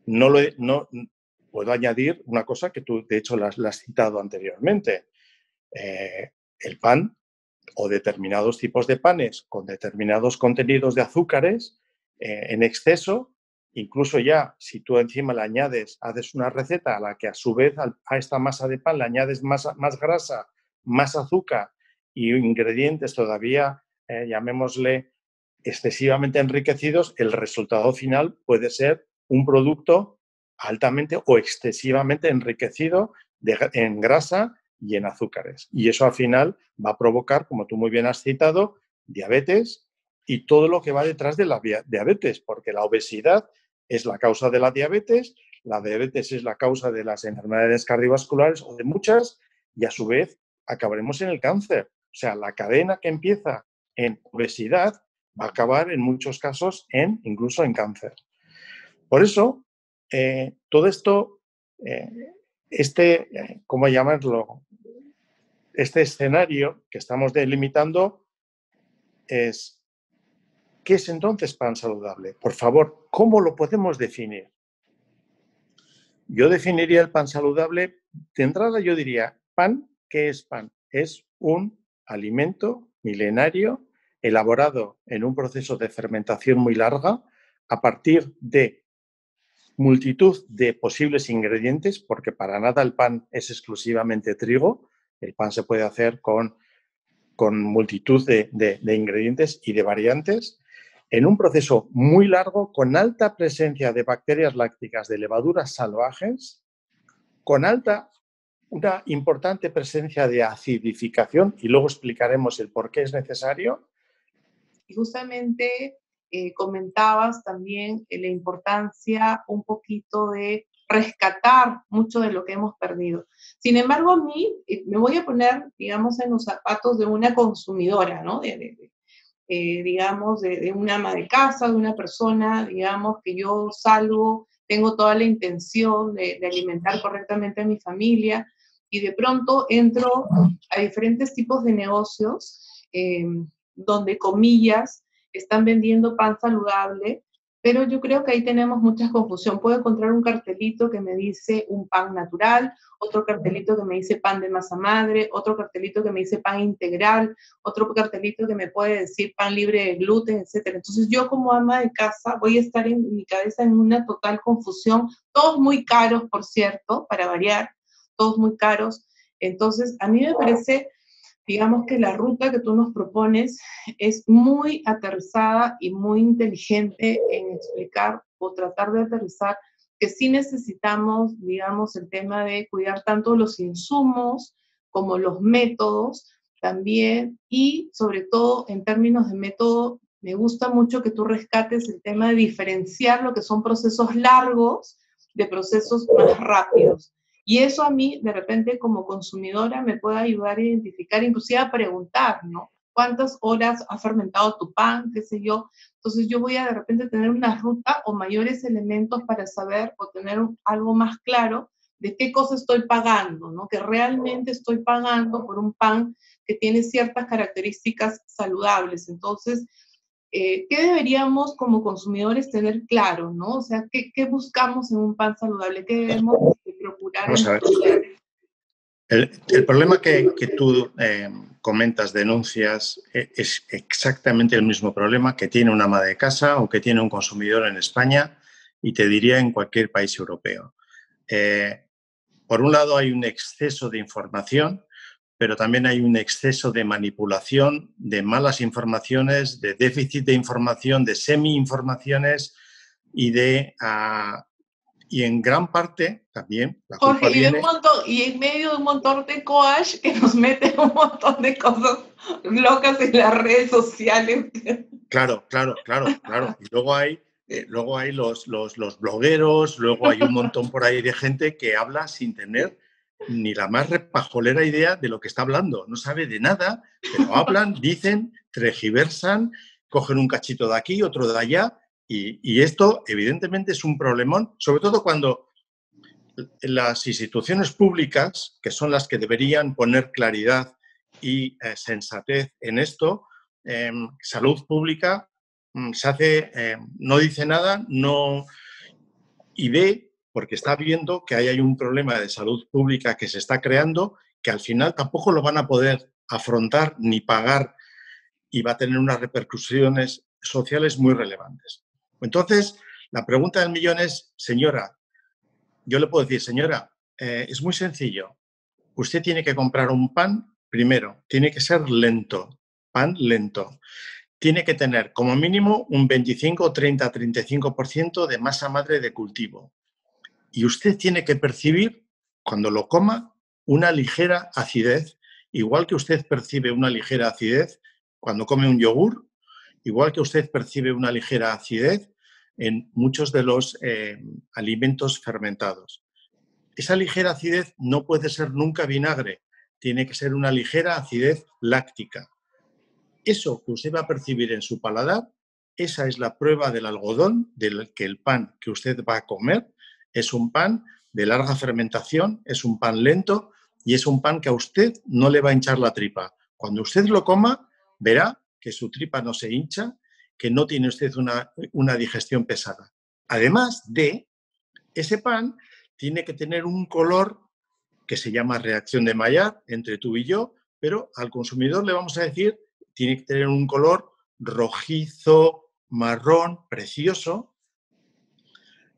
no puedo añadir una cosa que tú, de hecho, la has citado anteriormente. El pan o determinados tipos de panes con determinados contenidos de azúcares en exceso, incluso ya si tú encima le añades, haces una receta a la que a su vez a esta masa de pan le añades más grasa, más azúcar y ingredientes todavía, llamémosle, excesivamente enriquecidos, el resultado final puede ser un producto altamente o excesivamente enriquecido en grasa y en azúcares. Y eso al final va a provocar, como tú muy bien has citado, diabetes y todo lo que va detrás de la diabetes, porque la obesidad es la causa de la diabetes es la causa de las enfermedades cardiovasculares o de muchas, y a su vez acabaremos en el cáncer. O sea, la cadena que empieza en obesidad va a acabar en muchos casos incluso en cáncer. Por eso, todo esto, ¿cómo llamarlo? Este escenario que estamos delimitando es, ¿qué es entonces pan saludable? Por favor, ¿cómo lo podemos definir? Yo definiría el pan saludable, de entrada yo diría, pan, ¿qué es pan? Es un alimento milenario elaborado en un proceso de fermentación muy larga a partir de multitud de posibles ingredientes, porque para nada el pan es exclusivamente trigo. El pan se puede hacer con multitud de ingredientes y de variantes, en un proceso muy largo, con alta presencia de bacterias lácticas, de levaduras salvajes, con una importante presencia de acidificación, y luego explicaremos el por qué es necesario. Y justamente comentabas también la importancia un poquito de rescatar mucho de lo que hemos perdido. Sin embargo, a mí me voy a poner, digamos, en los zapatos de una consumidora, ¿no? Digamos, de una ama de casa, de una persona, digamos, que yo salgo, tengo toda la intención de alimentar correctamente a mi familia y de pronto entro a diferentes tipos de negocios donde, comillas, están vendiendo pan saludable, pero yo creo que ahí tenemos mucha confusión. Puedo encontrar un cartelito que me dice un pan natural, otro cartelito que me dice pan de masa madre, otro cartelito que me dice pan integral, otro cartelito que me puede decir pan libre de gluten, etc. Entonces yo como ama de casa voy a estar en mi cabeza en una total confusión, todos muy caros, por cierto, para variar, todos muy caros. Entonces a mí me parece, digamos, que la ruta que tú nos propones es muy aterrizada y muy inteligente en explicar o tratar de aterrizar que sí necesitamos, digamos, el tema de cuidar tanto los insumos como los métodos también, y sobre todo en términos de método, me gusta mucho que tú rescates el tema de diferenciar lo que son procesos largos de procesos más rápidos. Y eso a mí, de repente, como consumidora, me puede ayudar a identificar, inclusive a preguntar, ¿no? ¿Cuántas horas ha fermentado tu pan? ¿Qué sé yo? Entonces yo voy a de repente tener una ruta o mayores elementos para saber o tener algo más claro de qué cosa estoy pagando, ¿no? Que realmente estoy pagando por un pan que tiene ciertas características saludables. Entonces, ¿qué deberíamos como consumidores tener claro, ¿no? O sea, ¿qué buscamos en un pan saludable? ¿Qué debemos procurar? Vamos a ver. El problema que tú comentas, denuncias, es exactamente el mismo problema que tiene una ama de casa o que tiene un consumidor en España, y te diría en cualquier país europeo. Por un lado hay un exceso de información, pero también hay un exceso de manipulación, de malas informaciones, de déficit de información, de semi-informaciones y y en gran parte también la culpa Jorge, viene... y en medio de un montón de coach que nos meten un montón de cosas locas en las redes sociales. Claro. Y luego hay Luego hay los blogueros, luego hay un montón por ahí de gente que habla sin tener ni la más repajolera idea de lo que está hablando. No sabe de nada, pero hablan, dicen, tergiversan, cogen un cachito de aquí, otro de allá, y esto evidentemente es un problemón, sobre todo cuando las instituciones públicas, que son las que deberían poner claridad y sensatez en esto, salud pública, se hace, no dice nada, no, y ve, porque está viendo que ahí hay un problema de salud pública que se está creando, que al final tampoco lo van a poder afrontar ni pagar y va a tener unas repercusiones sociales muy relevantes. Entonces, la pregunta del millón es, señora, yo le puedo decir, señora, es muy sencillo. Usted tiene que comprar un pan, primero, tiene que ser lento, pan lento. Tiene que tener como mínimo un 25, 30, 35% de masa madre de cultivo. Y usted tiene que percibir, cuando lo coma, una ligera acidez, igual que usted percibe una ligera acidez cuando come un yogur, igual que usted percibe una ligera acidez en muchos de los alimentos fermentados. Esa ligera acidez no puede ser nunca vinagre, tiene que ser una ligera acidez láctica. Eso que usted va a percibir en su paladar, esa es la prueba del algodón, de que el pan que usted va a comer es un pan de larga fermentación, es un pan lento y es un pan que a usted no le va a hinchar la tripa. Cuando usted lo coma, verá que su tripa no se hincha, que no tiene usted una digestión pesada. Además de ese pan, tiene que tener un color que se llama reacción de Maillard entre tú y yo, pero al consumidor le vamos a decir, tiene que tener un color rojizo, marrón, precioso.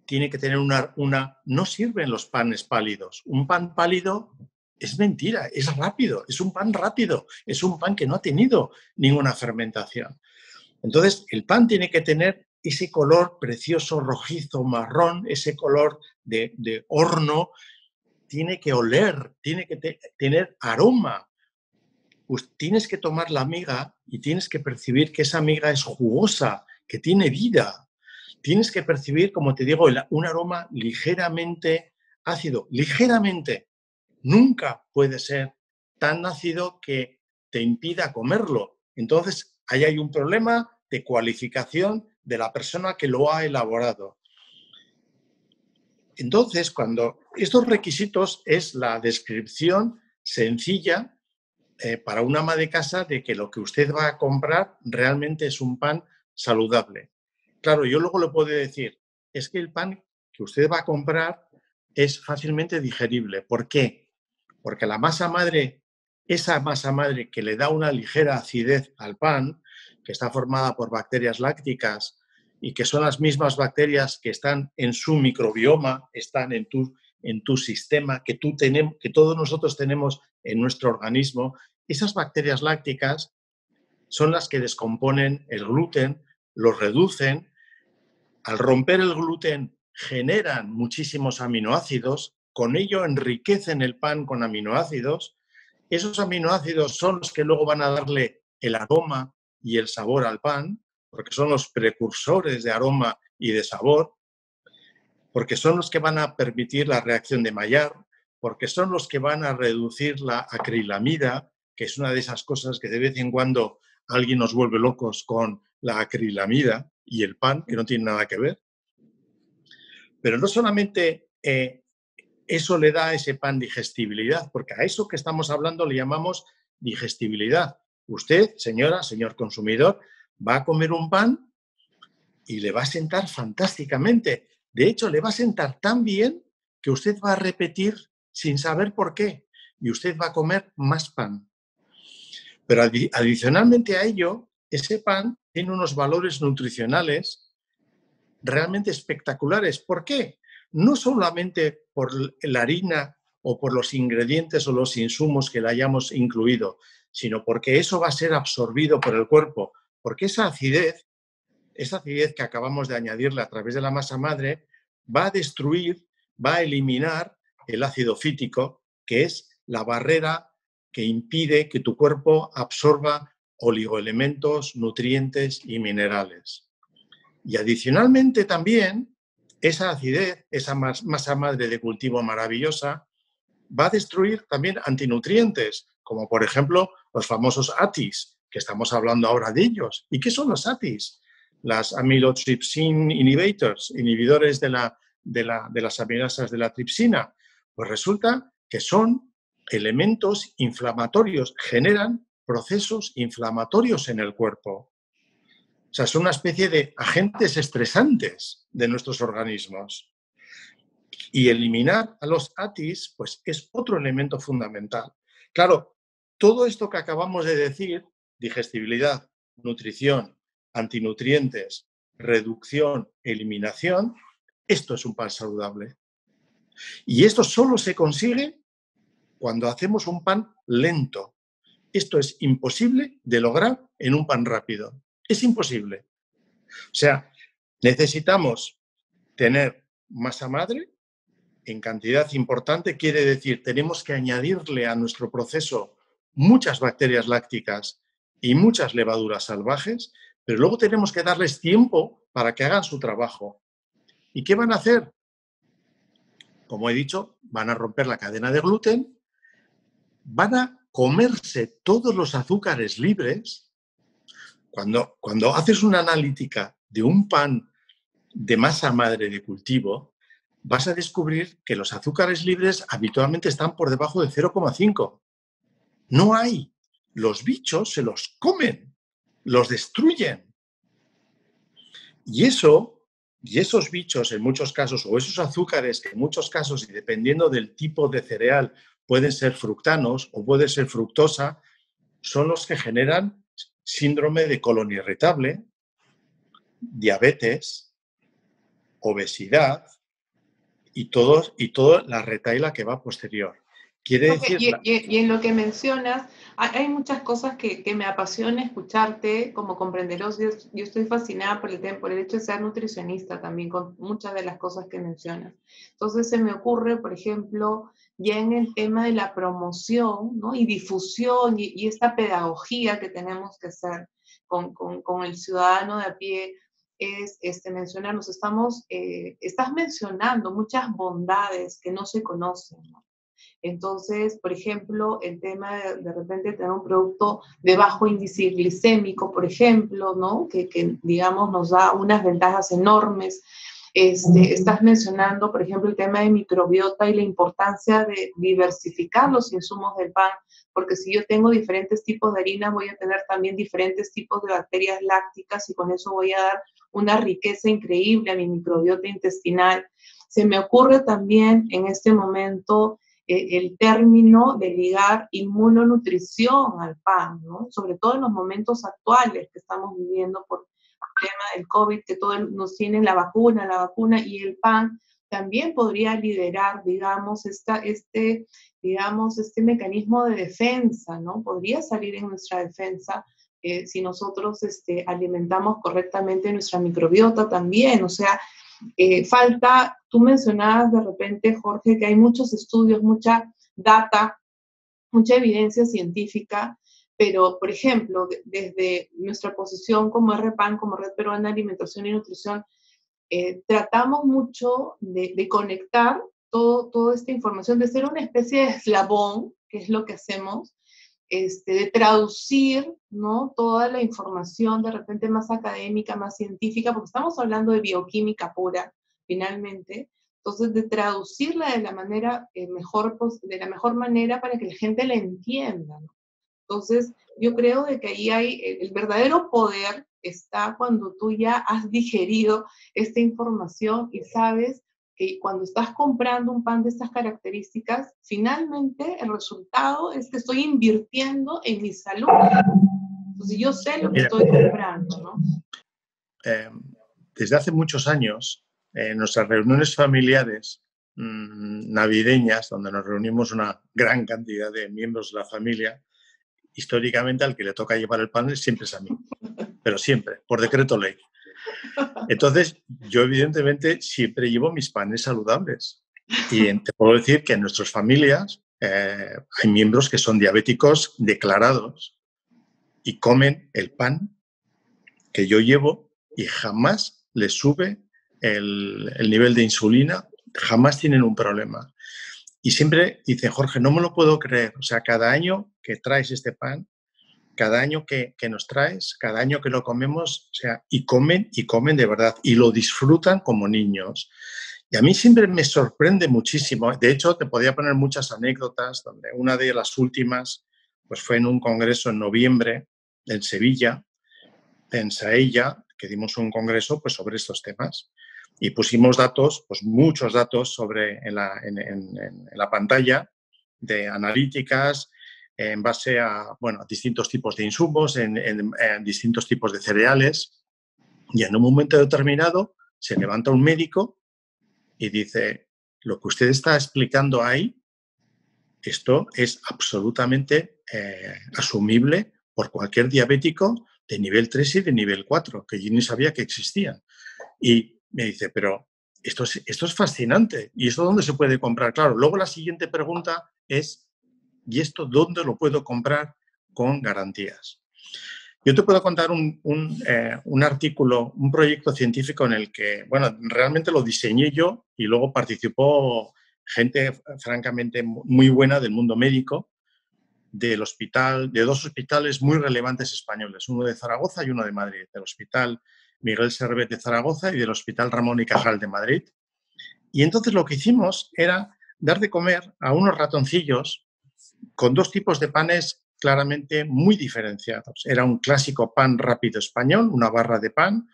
Tiene que tener no sirven los panes pálidos. Un pan pálido es mentira, es rápido, es un pan rápido, es un pan que no ha tenido ninguna fermentación. Entonces, el pan tiene que tener ese color precioso, rojizo, marrón, ese color de horno, tiene que oler, tiene que tener aroma. Pues tienes que tomar la miga y tienes que percibir que esa miga es jugosa, que tiene vida. Tienes que percibir, como te digo, un aroma ligeramente ácido. Ligeramente. Nunca puede ser tan ácido que te impida comerlo. Entonces, ahí hay un problema de cualificación de la persona que lo ha elaborado. Entonces, cuando estos requisitos es la descripción sencilla para un ama de casa de que lo que usted va a comprar realmente es un pan saludable. Claro, yo luego le puedo decir, es que el pan que usted va a comprar es fácilmente digerible. ¿Por qué? Porque la masa madre, esa masa madre que le da una ligera acidez al pan, que está formada por bacterias lácticas y que son las mismas bacterias que están en su microbioma, están en tu sistema, que todos nosotros tenemos en nuestro organismo, esas bacterias lácticas son las que descomponen el gluten, lo reducen. Al romper el gluten generan muchísimos aminoácidos, con ello enriquecen el pan con aminoácidos. Esos aminoácidos son los que luego van a darle el aroma y el sabor al pan, porque son los precursores de aroma y de sabor, porque son los que van a permitir la reacción de Maillard, porque son los que van a reducir la acrilamida, que es una de esas cosas que de vez en cuando alguien nos vuelve locos con la acrilamida y el pan, que no tiene nada que ver. Pero no solamente eso le da a ese pan digestibilidad, porque a eso que estamos hablando le llamamos digestibilidad. Usted, señora, señor consumidor, va a comer un pan y le va a sentar fantásticamente. De hecho, le va a sentar tan bien que usted va a repetir sin saber por qué y usted va a comer más pan. Pero adicionalmente a ello, ese pan tiene unos valores nutricionales realmente espectaculares. ¿Por qué? No solamente por la harina o por los ingredientes o los insumos que le hayamos incluido, sino porque eso va a ser absorbido por el cuerpo, porque esa acidez que acabamos de añadirle a través de la masa madre va a destruir, va a eliminar el ácido fítico, que es la barrera que impide que tu cuerpo absorba oligoelementos, nutrientes y minerales. Y adicionalmente también, esa acidez, esa masa madre de cultivo maravillosa, va a destruir también antinutrientes, como por ejemplo los famosos ATIs, que estamos hablando ahora de ellos. ¿Y qué son los ATIs? Las amylotrypsin inhibitors, inhibidores de las aminasas de la tripsina. Pues resulta que son elementos inflamatorios, generan procesos inflamatorios en el cuerpo. O sea, son una especie de agentes estresantes de nuestros organismos. Y eliminar a los ATIs, pues es otro elemento fundamental. Claro, todo esto que acabamos de decir, digestibilidad, nutrición, antinutrientes, reducción, eliminación, esto es un pan saludable. Y esto solo se consigue cuando hacemos un pan lento. Esto es imposible de lograr en un pan rápido. Es imposible. O sea, necesitamos tener masa madre en cantidad importante, quiere decir, tenemos que añadirle a nuestro proceso muchas bacterias lácticas y muchas levaduras salvajes, pero luego tenemos que darles tiempo para que hagan su trabajo. ¿Y qué van a hacer? Como he dicho, van a romper la cadena de gluten, van a comerse todos los azúcares libres. Cuando haces una analítica de un pan de masa madre de cultivo, vas a descubrir que los azúcares libres habitualmente están por debajo de 0,5. No hay. Los bichos se los comen, los destruyen. Y esos bichos en muchos casos, o esos azúcares que en muchos casos, y dependiendo del tipo de cereal, pueden ser fructanos o pueden ser fructosa, son los que generan síndrome de colon irritable, diabetes, obesidad, y toda la retahíla que va posterior. Quiere decir... Y en lo que mencionas, hay muchas cosas que me apasiona escucharte, como comprenderás. Yo estoy fascinada por el hecho de ser nutricionista también, con muchas de las cosas que mencionas. Entonces se me ocurre, por ejemplo, ya en el tema de la promoción, ¿no? Y difusión y esta pedagogía que tenemos que hacer con el ciudadano de a pie, es mencionarnos. Estás mencionando muchas bondades que no se conocen, ¿no? Entonces, por ejemplo, el tema de repente tener un producto de bajo índice glicémico, por ejemplo, ¿no? Que digamos nos da unas ventajas enormes. Estás mencionando, por ejemplo, el tema de microbiota y la importancia de diversificar los insumos del pan, porque si yo tengo diferentes tipos de harina, voy a tener también diferentes tipos de bacterias lácticas y con eso voy a dar una riqueza increíble a mi microbiota intestinal. Se me ocurre también en este momento el término de ligar inmunonutrición al pan, ¿no? Sobre todo en los momentos actuales que estamos viviendo por el tema del COVID, que todos nos tienen la vacuna y el pan también podría liderar, digamos, este mecanismo de defensa, ¿no? Podría salir en nuestra defensa si nosotros alimentamos correctamente nuestra microbiota también, o sea, tú mencionabas de repente, Jorge, que hay muchos estudios, mucha data, mucha evidencia científica, pero, por ejemplo, desde nuestra posición como RPAN, como Red Peruana de Alimentación y Nutrición, tratamos mucho de conectar toda esta información, de ser una especie de eslabón, que es lo que hacemos, de traducir, ¿no? Toda la información de repente más académica, más científica, porque estamos hablando de bioquímica pura, finalmente. Entonces, de traducirla de la mejor manera para que la gente la entienda, ¿no? Entonces, yo creo de que ahí hay el verdadero poder está cuando tú ya has digerido esta información y sabes que cuando estás comprando un pan de estas características, finalmente el resultado es que estoy invirtiendo en mi salud. Entonces yo sé lo que estoy comprando, ¿no? Desde hace muchos años, en nuestras reuniones familiares navideñas, donde nos reunimos una gran cantidad de miembros de la familia, históricamente al que le toca llevar el pan siempre es a mí, pero siempre, por decreto ley. Entonces, yo evidentemente siempre llevo mis panes saludables. Y te puedo decir que en nuestras familias hay miembros que son diabéticos declarados y comen el pan que yo llevo y jamás les sube el nivel de insulina, jamás tienen un problema. Y siempre dice, Jorge, no me lo puedo creer. O sea, cada año que traes este pan, cada año que nos traes, cada año que lo comemos, o sea, y comen de verdad, y lo disfrutan como niños. Y a mí siempre me sorprende muchísimo. De hecho, te podía poner muchas anécdotas, donde una de las últimas pues fue en un congreso en noviembre en Sevilla, en Saella, que dimos un congreso pues, sobre estos temas. Y pusimos datos, pues muchos datos en la pantalla de analíticas en base a, bueno, a distintos tipos de insumos, en distintos tipos de cereales. Y en un momento determinado se levanta un médico y dice, lo que usted está explicando ahí, esto es absolutamente asumible por cualquier diabético de nivel 3 y de nivel 4, que yo ni sabía que existían. Y me dice, pero esto es fascinante. ¿Y esto dónde se puede comprar? Claro, luego la siguiente pregunta es, ¿y esto dónde lo puedo comprar con garantías? Yo te puedo contar un artículo, un proyecto científico en el que, bueno, realmente lo diseñé yo y luego participó gente francamente muy buena del mundo médico, del hospital, de dos hospitales muy relevantes españoles, uno de Zaragoza y uno de Madrid, del Hospital Miguel Servet de Zaragoza y del Hospital Ramón y Cajal de Madrid. Y entonces lo que hicimos era dar de comer a unos ratoncillos con dos tipos de panes claramente muy diferenciados. Era un clásico pan rápido español, una barra de pan,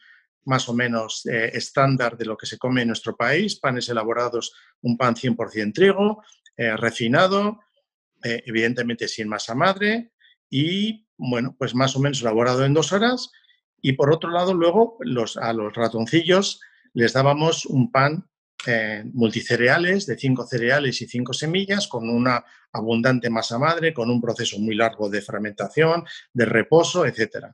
más o menos estándar de lo que se come en nuestro país, panes elaborados, un pan 100% trigo, refinado, evidentemente sin masa madre y, bueno, pues más o menos elaborado en 2 horas. Y por otro lado, luego a los ratoncillos les dábamos un pan multicereales de 5 cereales y 5 semillas con una abundante masa madre, con un proceso muy largo de fermentación, de reposo, etc.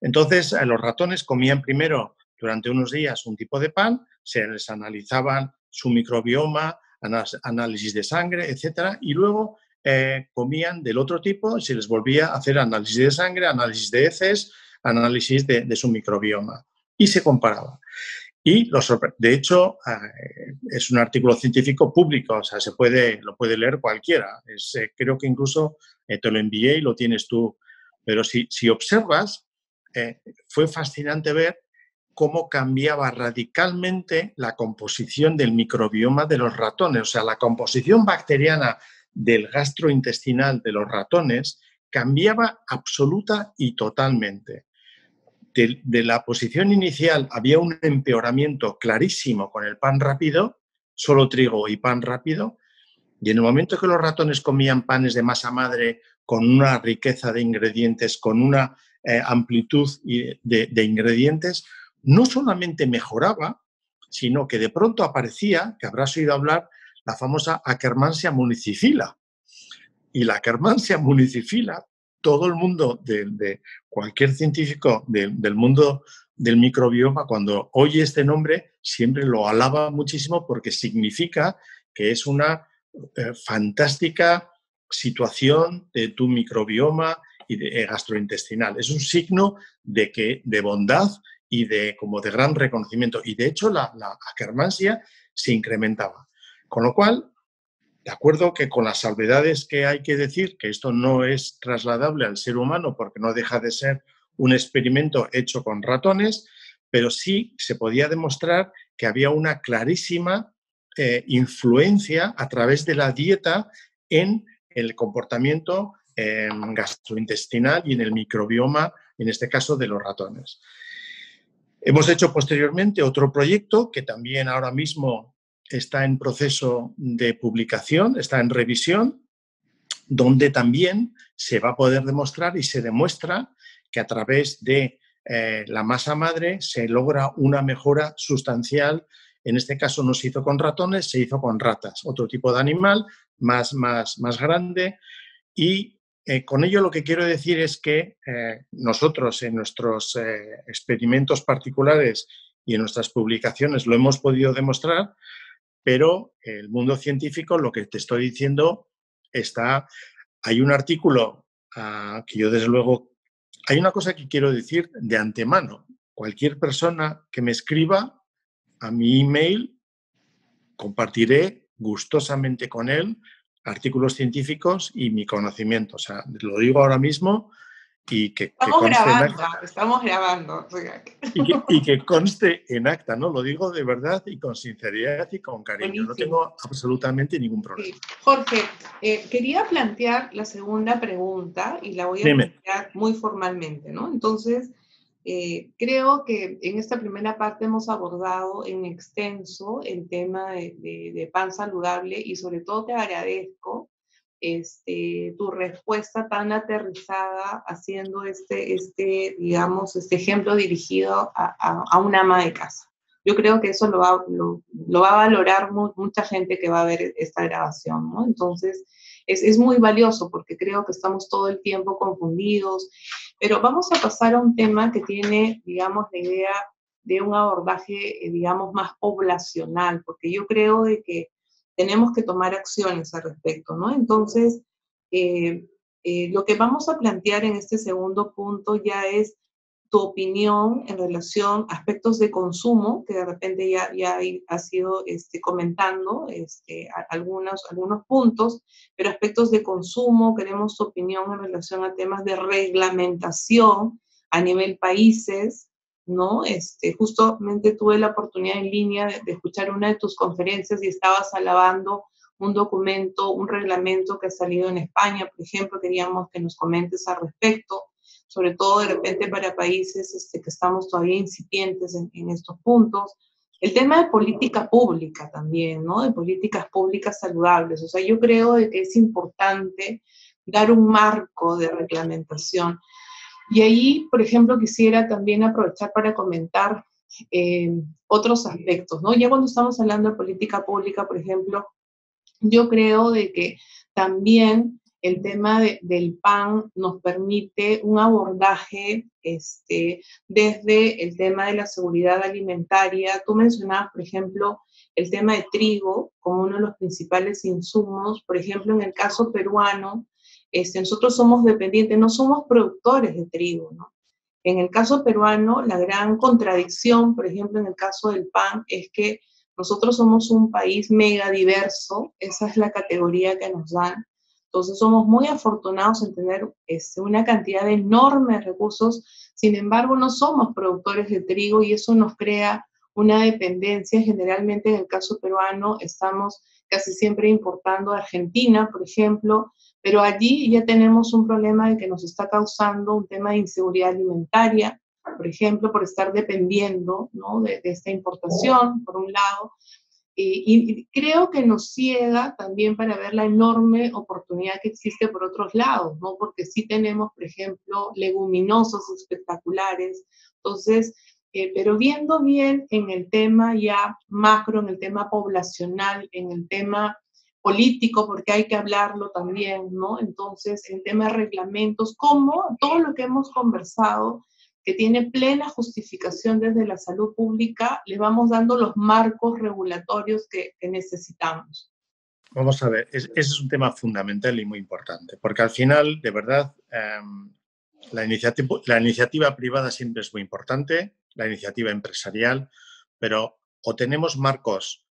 Entonces, los ratones comían primero durante unos días un tipo de pan, se les analizaban su microbioma, análisis de sangre, etc. Y luego comían del otro tipo y se les volvía a hacer análisis de sangre, análisis de heces, análisis de su microbioma. Y se comparaba. Y de hecho, es un artículo científico público, o sea, lo puede leer cualquiera. Creo que incluso te lo envié y lo tienes tú. Pero si observas, fue fascinante ver cómo cambiaba radicalmente la composición del microbioma de los ratones. O sea, la composición bacteriana del gastrointestinal de los ratones cambiaba absoluta y totalmente. De la posición inicial había un empeoramiento clarísimo con el pan rápido, solo trigo y pan rápido, y en el momento que los ratones comían panes de masa madre con una riqueza de ingredientes, con una amplitud de ingredientes, no solamente mejoraba, sino que de pronto aparecía, que habrás oído hablar, la famosa Akkermansia municiphala. Y la Akkermansia municiphala, todo el mundo, de cualquier científico del mundo del microbioma, cuando oye este nombre, siempre lo alaba muchísimo porque significa que es una fantástica situación de tu microbioma y gastrointestinal. Es un signo de bondad y como de gran reconocimiento. Y de hecho la Akkermansia se incrementaba. Con lo cual, de acuerdo que con las salvedades que hay que decir, que esto no es trasladable al ser humano porque no deja de ser un experimento hecho con ratones, pero sí se podía demostrar que había una clarísima influencia a través de la dieta en el comportamiento gastrointestinal y en el microbioma, en este caso de los ratones. Hemos hecho posteriormente otro proyecto que también ahora mismo está en proceso de publicación, está en revisión, donde también se va a poder demostrar y se demuestra que a través de la masa madre se logra una mejora sustancial. En este caso no se hizo con ratones, se hizo con ratas, otro tipo de animal más grande. Y con ello lo que quiero decir es que nosotros en nuestros experimentos particulares y en nuestras publicaciones lo hemos podido demostrar, pero el mundo científico, lo que te estoy diciendo, hay un artículo que yo desde luego, hay una cosa que quiero decir de antemano, cualquier persona que me escriba a mi email, compartiré gustosamente con él artículos científicos y mi conocimiento. O sea, lo digo ahora mismo y que conste en acta. Estamos grabando. Y que conste en acta, ¿no? Lo digo de verdad y con sinceridad y con cariño. Buenísimo. No tengo absolutamente ningún problema. Sí. Jorge, quería plantear la segunda pregunta y la voy a Dime. plantear muy formalmente, ¿no? Entonces, creo que en esta primera parte hemos abordado en extenso el tema de pan saludable y sobre todo te agradezco tu respuesta tan aterrizada haciendo digamos, este ejemplo dirigido a una ama de casa. Yo creo que eso lo va a valorar mucha gente que va a ver esta grabación, ¿no? Entonces, es muy valioso porque creo que estamos todo el tiempo confundidos. Pero vamos a pasar a un tema que tiene, digamos, la idea de un abordaje, digamos, más poblacional, porque yo creo de que tenemos que tomar acciones al respecto, ¿no? Entonces, lo que vamos a plantear en este segundo punto ya es tu opinión en relación a aspectos de consumo, que de repente ya has ido comentando algunos puntos, pero aspectos de consumo, queremos tu opinión en relación a temas de reglamentación a nivel países, ¿no? Justamente tuve la oportunidad en línea de escuchar una de tus conferencias y estabas alabando un documento, un reglamento que ha salido en España, por ejemplo, queríamos que nos comentes al respecto, sobre todo de repente para países que estamos todavía incipientes en estos puntos. El tema de política pública también, ¿no? De políticas públicas saludables. O sea, yo creo de que es importante dar un marco de reglamentación. Y ahí, por ejemplo, quisiera también aprovechar para comentar otros aspectos, ¿no? Ya cuando estamos hablando de política pública, por ejemplo, yo creo de que también el tema del pan nos permite un abordaje desde el tema de la seguridad alimentaria. Tú mencionabas, por ejemplo, el tema de trigo como uno de los principales insumos. Por ejemplo, en el caso peruano, nosotros somos dependientes, no somos productores de trigo, ¿no? En el caso peruano, la gran contradicción, por ejemplo, en el caso del pan, es que nosotros somos un país mega diverso, esa es la categoría que nos dan. Entonces somos muy afortunados en tener una cantidad de enormes recursos, sin embargo no somos productores de trigo y eso nos crea una dependencia. Generalmente en el caso peruano estamos casi siempre importando a Argentina, por ejemplo, pero allí ya tenemos un problema de que nos está causando un tema de inseguridad alimentaria, por ejemplo, por estar dependiendo, ¿no? de esta importación, por un lado, y creo que nos ciega también para ver la enorme oportunidad que existe por otros lados, ¿no? Porque sí tenemos, por ejemplo, leguminosas espectaculares. Entonces, pero viendo bien en el tema ya macro, en el tema poblacional, en el tema político, porque hay que hablarlo también, ¿no? Entonces, en tema de reglamentos, como todo lo que hemos conversado, que tiene plena justificación desde la salud pública, le vamos dando los marcos regulatorios que necesitamos. Vamos a ver, ese es un tema fundamental y muy importante, porque al final, de verdad, la iniciativa privada siempre es muy importante, la iniciativa empresarial, pero o tenemos marcos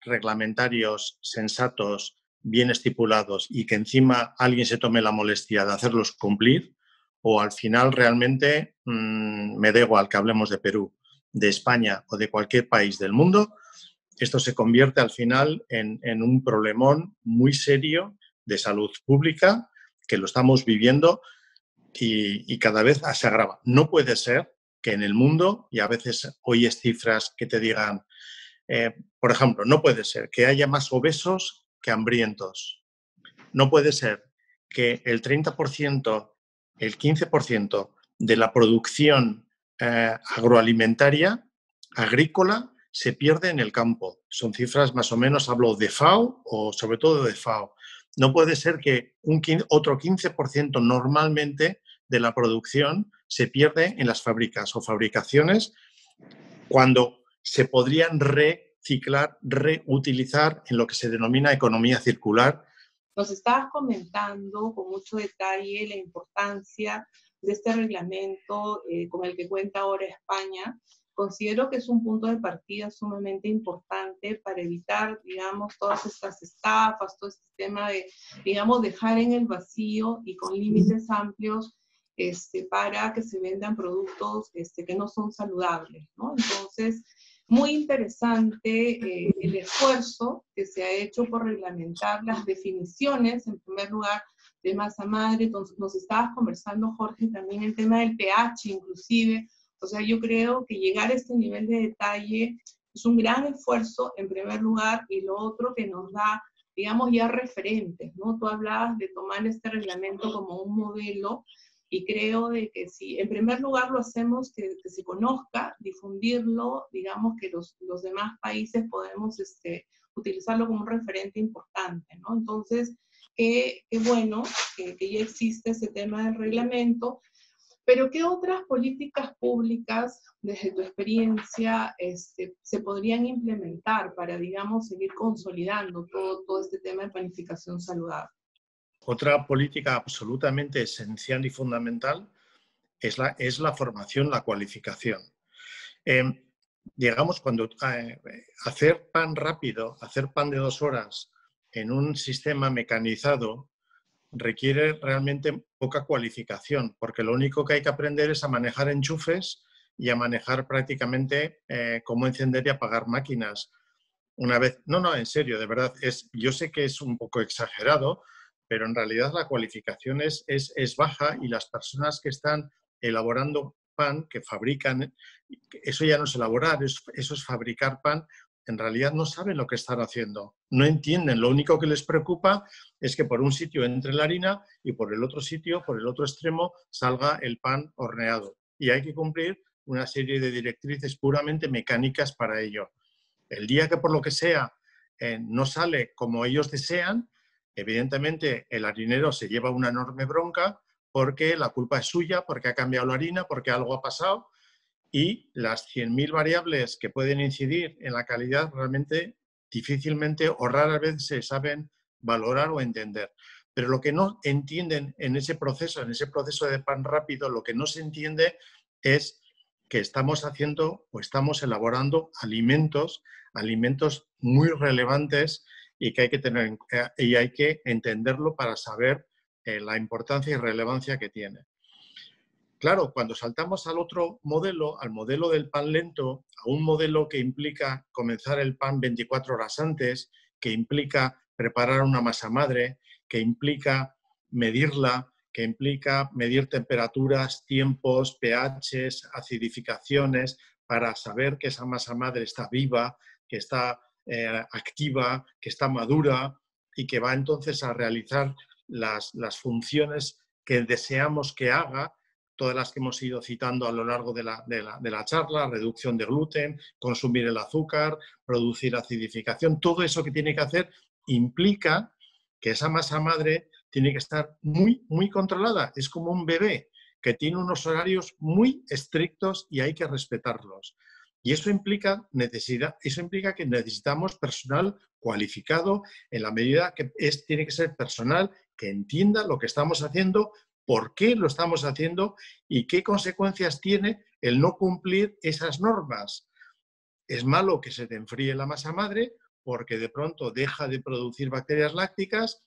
reglamentarios sensatos, bien estipulados y que encima alguien se tome la molestia de hacerlos cumplir, o al final realmente me da igual que hablemos de Perú, de España o de cualquier país del mundo, esto se convierte al final en un problemón muy serio de salud pública que lo estamos viviendo y cada vez se agrava. No puede ser que en el mundo, y a veces oyes cifras que te digan, por ejemplo, no puede ser que haya más obesos que hambrientos. No puede ser que el 30%, el 15% de la producción agroalimentaria, agrícola, se pierde en el campo. Son cifras más o menos, hablo de FAO o sobre todo de FAO. No puede ser que otro 15% normalmente de la producción se pierde en las fábricas o fabricaciones cuando se podrían reciclar, reutilizar en lo que se denomina economía circular. Nos estabas comentando con mucho detalle la importancia de este reglamento con el que cuenta ahora España, considero que es un punto de partida sumamente importante para evitar, digamos, todas estas estafas, todo este tema de, digamos, dejar en el vacío y con límites amplios para que se vendan productos que no son saludables, ¿no? Entonces, muy interesante el esfuerzo que se ha hecho por reglamentar las definiciones, en primer lugar, de masa madre. Entonces, nos estabas conversando, Jorge, también el tema del pH, inclusive. O sea, yo creo que llegar a este nivel de detalle es un gran esfuerzo, en primer lugar, y lo otro que nos da, digamos, ya referentes, ¿no? Tú hablabas de tomar este reglamento como un modelo, y creo de que si en primer lugar lo hacemos que se conozca, difundirlo, digamos que los demás países podemos utilizarlo como un referente importante, ¿no? Entonces, qué bueno que ya existe ese tema del reglamento. Pero ¿qué otras políticas públicas, desde tu experiencia, se podrían implementar para, digamos, seguir consolidando todo este tema de planificación saludable? Otra política absolutamente esencial y fundamental es la formación, la cualificación. Digamos, cuando hacer pan rápido, hacer pan de 2 horas en un sistema mecanizado, requiere realmente poca cualificación, porque lo único que hay que aprender es a manejar enchufes y a manejar prácticamente cómo encender y apagar máquinas. Una vez, no, en serio, de verdad, yo sé que es un poco exagerado, pero en realidad la cualificación es baja, y las personas que están elaborando pan, que fabrican, eso ya no es elaborar, eso es fabricar pan, en realidad no saben lo que están haciendo, no entienden. Lo único que les preocupa es que por un sitio entre la harina y por el otro sitio, por el otro extremo, salga el pan horneado. Y hay que cumplir una serie de directrices puramente mecánicas para ello. El día que por lo que sea no sale como ellos desean, evidentemente el harinero se lleva una enorme bronca, porque la culpa es suya, porque ha cambiado la harina, porque algo ha pasado, y las 100.000 variables que pueden incidir en la calidad realmente difícilmente o rara vez se saben valorar o entender. Pero lo que no entienden en ese proceso de pan rápido, lo que no se entiende es que estamos haciendo o estamos elaborando alimentos muy relevantes, y que hay que tener y hay que entenderlo para saber la importancia y relevancia que tiene. Claro, cuando saltamos al otro modelo, al modelo del pan lento, a un modelo que implica comenzar el pan 24 horas antes, que implica preparar una masa madre, que implica medirla, que implica medir temperaturas, tiempos, pHs, acidificaciones, para saber que esa masa madre está viva, que está activa, que está madura, y que va entonces a realizar las funciones que deseamos que haga, todas las que hemos ido citando a lo largo de la charla: reducción de gluten, consumir el azúcar, producir acidificación. Todo eso que tiene que hacer implica que esa masa madre tiene que estar muy, muy controlada. Es como un bebé que tiene unos horarios muy estrictos y hay que respetarlos. Y eso implica que necesitamos personal cualificado, en la medida que tiene que ser personal que entienda lo que estamos haciendo, por qué lo estamos haciendo y qué consecuencias tiene el no cumplir esas normas. Es malo que se te enfríe la masa madre porque de pronto deja de producir bacterias lácticas.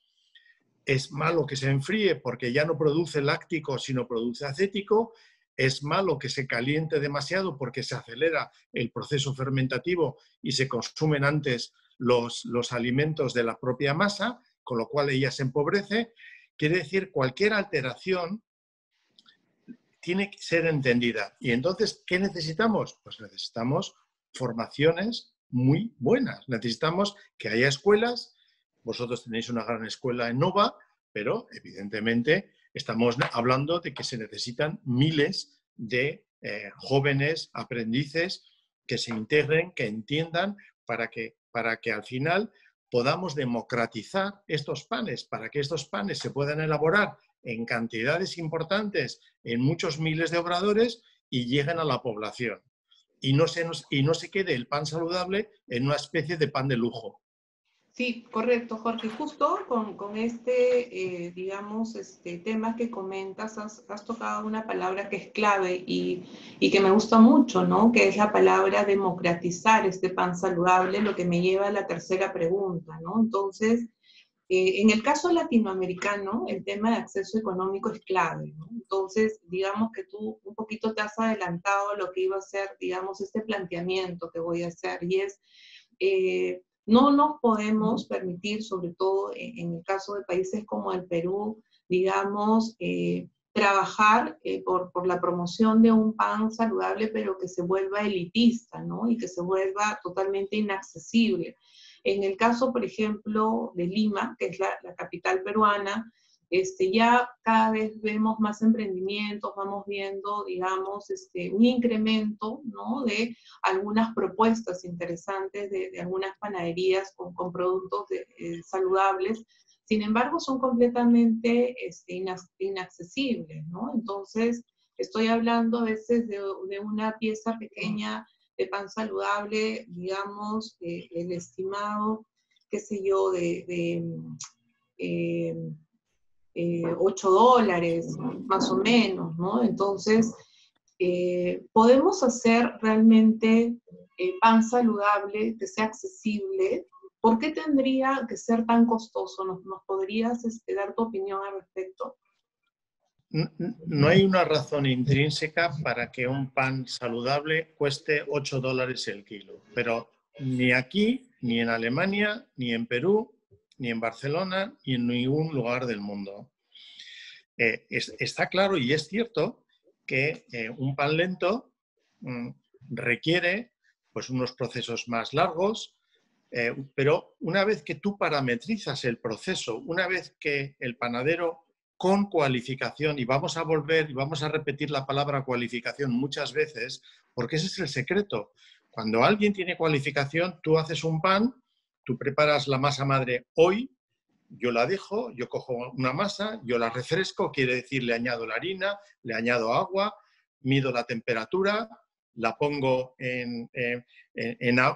Es malo que se enfríe porque ya no produce láctico, sino produce acético. Es malo que se caliente demasiado porque se acelera el proceso fermentativo y se consumen antes los alimentos de la propia masa, con lo cual ella se empobrece. Quiere decir, cualquier alteración tiene que ser entendida. Y entonces, ¿qué necesitamos? Pues necesitamos formaciones muy buenas. Necesitamos que haya escuelas. Vosotros tenéis una gran escuela en Nova, pero evidentemente estamos hablando de que se necesitan miles de jóvenes aprendices que se integren, que entiendan, para que al final podamos democratizar estos panes, para que estos panes se puedan elaborar en cantidades importantes, en muchos miles de obradores, y lleguen a la población. Y no se quede el pan saludable en una especie de pan de lujo. Sí, correcto, Jorge. Justo con este, digamos, tema que comentas, has tocado una palabra que es clave y que me gusta mucho, ¿no? Que es la palabra democratizar este pan saludable, lo que me lleva a la tercera pregunta, ¿no? Entonces, en el caso latinoamericano, el tema de acceso económico es clave, ¿no? Entonces, digamos que tú un poquito te has adelantado a lo que iba a ser, digamos, este planteamiento que voy a hacer, y es, no nos podemos permitir, sobre todo en el caso de países como el Perú, digamos, trabajar por la promoción de un pan saludable, pero que se vuelva elitista, ¿no? Y que se vuelva totalmente inaccesible. En el caso, por ejemplo, de Lima, que es la capital peruana, ya cada vez vemos más emprendimientos, vamos viendo, digamos, un incremento, ¿no? De algunas propuestas interesantes de algunas panaderías con productos saludables. Sin embargo, son completamente inaccesibles, ¿no? Entonces, estoy hablando a veces de una pieza pequeña de pan saludable, digamos, el estimado, qué sé yo, eh, $8, más o menos, ¿no? Entonces, podemos hacer realmente pan saludable, que sea accesible. ¿Por qué tendría que ser tan costoso? ¿Nos podrías dar tu opinión al respecto? No hay una razón intrínseca para que un pan saludable cueste $8 el kilo, pero ni aquí, ni en Alemania, ni en Perú, ni en Barcelona, ni en ningún lugar del mundo. Está claro y es cierto que un pan lento requiere pues, unos procesos más largos, pero una vez que tú parametrizas el proceso, una vez que el panadero con cualificación, y vamos a volver y vamos a repetir la palabra cualificación muchas veces, porque ese es el secreto. Cuando alguien tiene cualificación, tú haces un pan, tú preparas la masa madre hoy, yo la dejo, yo cojo una masa, yo la refresco, quiere decir le añado la harina, le añado agua, mido la temperatura, la pongo en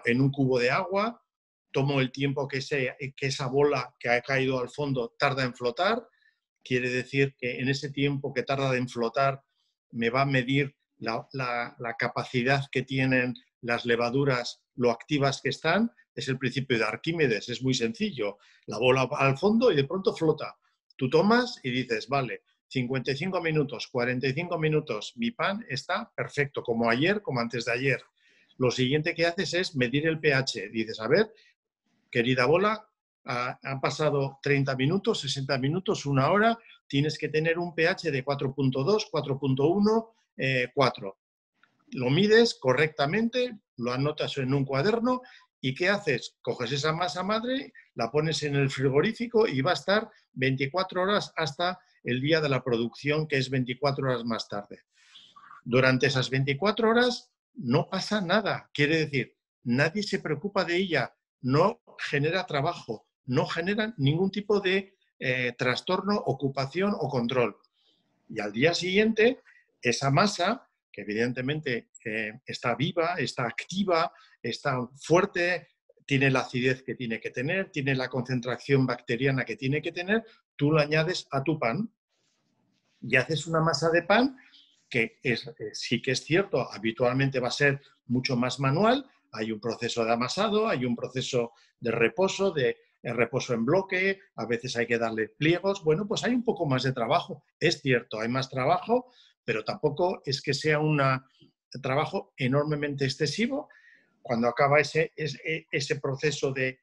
un cubo de agua, tomo el tiempo que esa bola que ha caído al fondo tarda en flotar, quiere decir que en ese tiempo que tarda en flotar me va a medir la capacidad que tienen las levaduras, lo activas que están. Es el principio de Arquímedes, es muy sencillo. La bola va al fondo y de pronto flota. Tú tomas y dices, vale, 55 minutos, 45 minutos, mi pan está perfecto, como ayer, como antes de ayer. Lo siguiente que haces es medir el pH. Dices, a ver, querida bola, han pasado 30 minutos, 60 minutos, una hora, tienes que tener un pH de 4.2, 4.1, 4. Lo mides correctamente, lo anotas en un cuaderno y ¿qué haces? Coges esa masa madre, la pones en el frigorífico y va a estar 24 horas hasta el día de la producción, que es 24 horas más tarde. Durante esas 24 horas no pasa nada, quiere decir, nadie se preocupa de ella, no genera trabajo, no genera ningún tipo de trastorno, ocupación o control. Y al día siguiente, esa masa, que evidentemente está viva, está activa, está fuerte, tiene la acidez que tiene que tener, tiene la concentración bacteriana que tiene que tener, tú la añades a tu pan y haces una masa de pan que sí que es cierto, habitualmente va a ser mucho más manual, hay un proceso de amasado, hay un proceso de reposo en bloque, a veces hay que darle pliegos, bueno, pues hay un poco más de trabajo, es cierto, hay más trabajo, pero tampoco es que sea un trabajo enormemente excesivo. Cuando acaba ese proceso de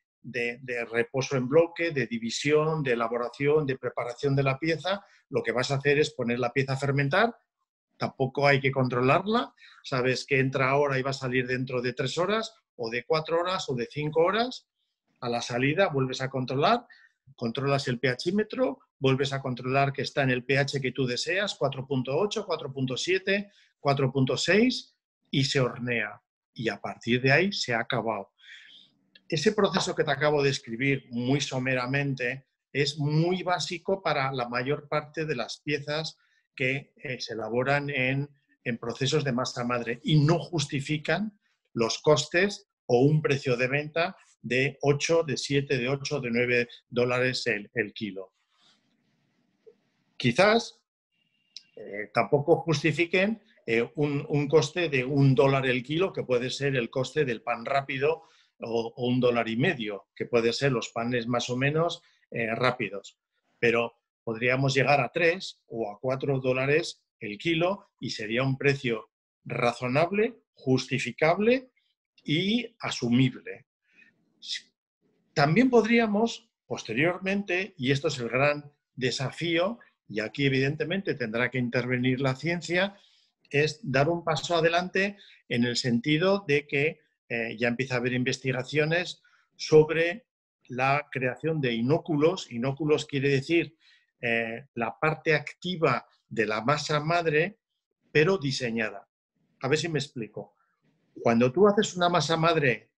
reposo en bloque, de división, de elaboración, de preparación de la pieza, lo que vas a hacer es poner la pieza a fermentar. Tampoco hay que controlarla, sabes que entra ahora y va a salir dentro de 3 horas, o de 4 horas, o de 5 horas. A la salida vuelves a controlar, controlas el pHímetro, vuelves a controlar que está en el pH que tú deseas, 4.8, 4.7, 4.6, y se hornea. Y a partir de ahí se ha acabado. Ese proceso que te acabo de describir muy someramente es muy básico para la mayor parte de las piezas que se elaboran en procesos de masa madre y no justifican los costes o un precio de venta de 8, de 7, de 8, de 9 dólares el kilo. Quizás tampoco justifiquen un coste de $1 el kilo, que puede ser el coste del pan rápido, o $1,50, que puede ser los panes más o menos rápidos. Pero podríamos llegar a 3 o a 4 dólares el kilo y sería un precio razonable, justificable y asumible. También podríamos, posteriormente, y esto es el gran desafío, y aquí evidentemente tendrá que intervenir la ciencia, es dar un paso adelante en el sentido de que ya empieza a haber investigaciones sobre la creación de inóculos. Inóculos quiere decir la parte activa de la masa madre, pero diseñada. A ver si me explico. Cuando tú haces una masa madre,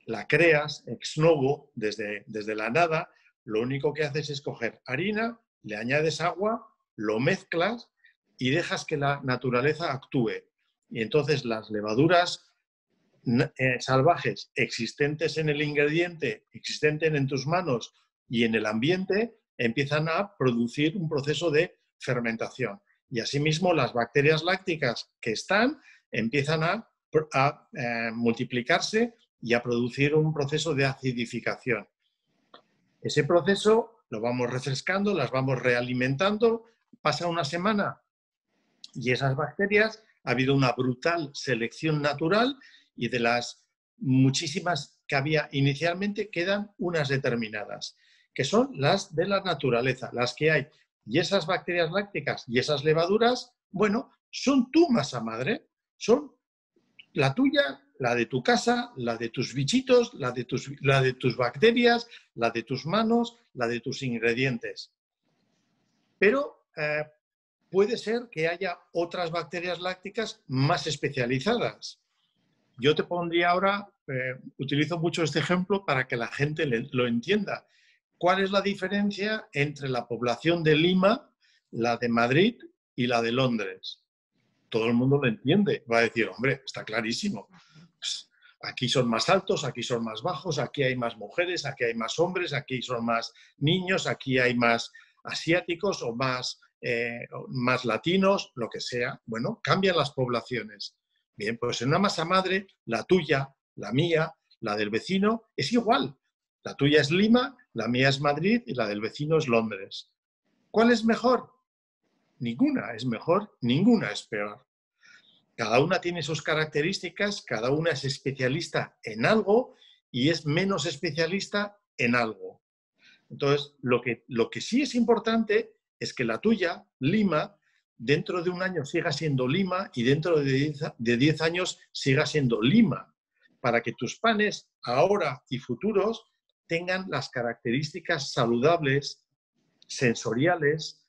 la creas ex novo, desde la nada, lo único que haces es coger harina, le añades agua, lo mezclas y dejas que la naturaleza actúe. Y entonces las levaduras salvajes existentes en el ingrediente, existentes en tus manos y en el ambiente, empiezan a producir un proceso de fermentación. Y asimismo las bacterias lácticas que empiezan a multiplicarse y a producir un proceso de acidificación. Ese proceso lo vamos refrescando, las vamos realimentando, pasa una semana y esas bacterias, ha habido una brutal selección natural y de las muchísimas que había inicialmente quedan unas determinadas, que son las de la naturaleza, las que hay. Y esas bacterias lácticas y esas levaduras, bueno, son tu masa madre, son la tuya, la de tu casa, la de tus bichitos, la de tus bacterias, la de tus manos, la de tus ingredientes. Pero puede ser que haya otras bacterias lácticas más especializadas. Yo te pondría ahora, utilizo mucho este ejemplo para que la gente lo entienda. ¿Cuál es la diferencia entre la población de Lima, la de Madrid y la de Londres? Todo el mundo lo entiende. Va a decir, hombre, está clarísimo. Pues aquí son más altos, aquí son más bajos, aquí hay más mujeres, aquí hay más hombres, aquí son más niños, aquí hay más asiáticos o más latinos, lo que sea. Bueno, cambian las poblaciones. Bien, pues en una masa madre, la tuya, la mía, la del vecino, es igual. La tuya es Lima, la mía es Madrid y la del vecino es Londres. ¿Cuál es mejor? Ninguna es mejor, ninguna es peor. Cada una tiene sus características, cada una es especialista en algo y es menos especialista en algo. Entonces, lo que sí es importante es que la tuya, Lima, dentro de un año siga siendo Lima y dentro de 10 años siga siendo Lima, para que tus panes ahora y futuros tengan las características saludables, sensoriales,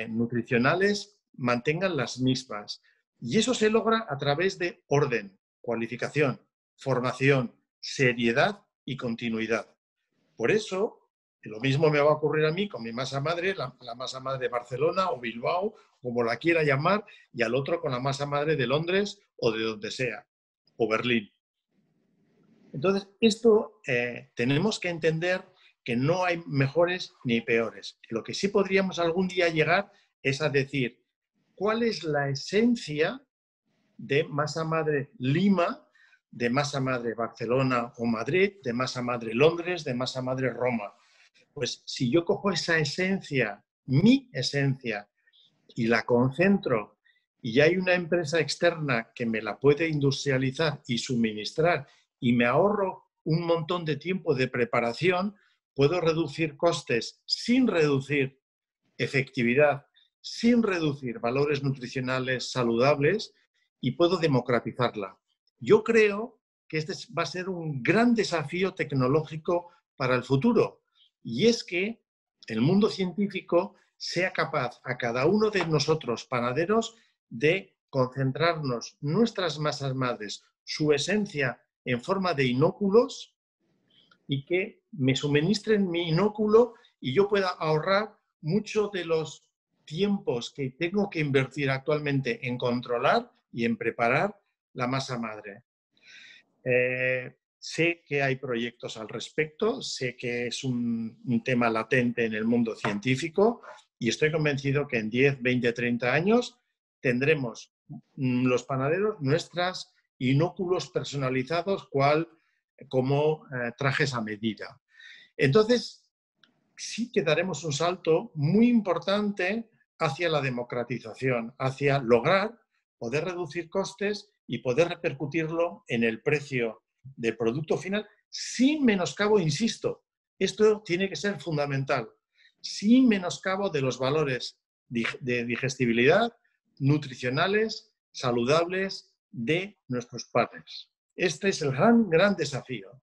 nutricionales, mantengan las mismas. Y eso se logra a través de orden, cualificación, formación, seriedad y continuidad. Por eso, lo mismo me va a ocurrir a mí con mi masa madre, la masa madre de Barcelona o Bilbao, como la quiera llamar, y al otro con la masa madre de Londres o de donde sea, o Berlín. Entonces, esto tenemos que entender que no hay mejores ni peores. Lo que sí podríamos algún día llegar es a decir, ¿cuál es la esencia de masa madre Lima, de masa madre Barcelona o Madrid, de masa madre Londres, de masa madre Roma? Pues si yo cojo esa esencia, mi esencia, y la concentro, y hay una empresa externa que me la puede industrializar y suministrar, y me ahorro un montón de tiempo de preparación, puedo reducir costes sin reducir efectividad, sin reducir valores nutricionales saludables, y puedo democratizarla. Yo creo que este va a ser un gran desafío tecnológico para el futuro, y es que el mundo científico sea capaz a cada uno de nosotros, panaderos, de concentrarnos nuestras masas madres, su esencia en forma de inóculos, y que me suministren mi inóculo y yo pueda ahorrar mucho de los tiempos que tengo que invertir actualmente en controlar y en preparar la masa madre. sé que hay proyectos al respecto, sé que es un tema latente en el mundo científico y estoy convencido que en 10, 20, 30 años tendremos los panaderos nuestras inóculos personalizados como trajes a medida. Entonces, sí que daremos un salto muy importante hacia la democratización, hacia lograr poder reducir costes y poder repercutirlo en el precio del producto final sin menoscabo, insisto, esto tiene que ser fundamental, sin menoscabo de los valores de digestibilidad, nutricionales, saludables de nuestros panes. Este es el gran desafío.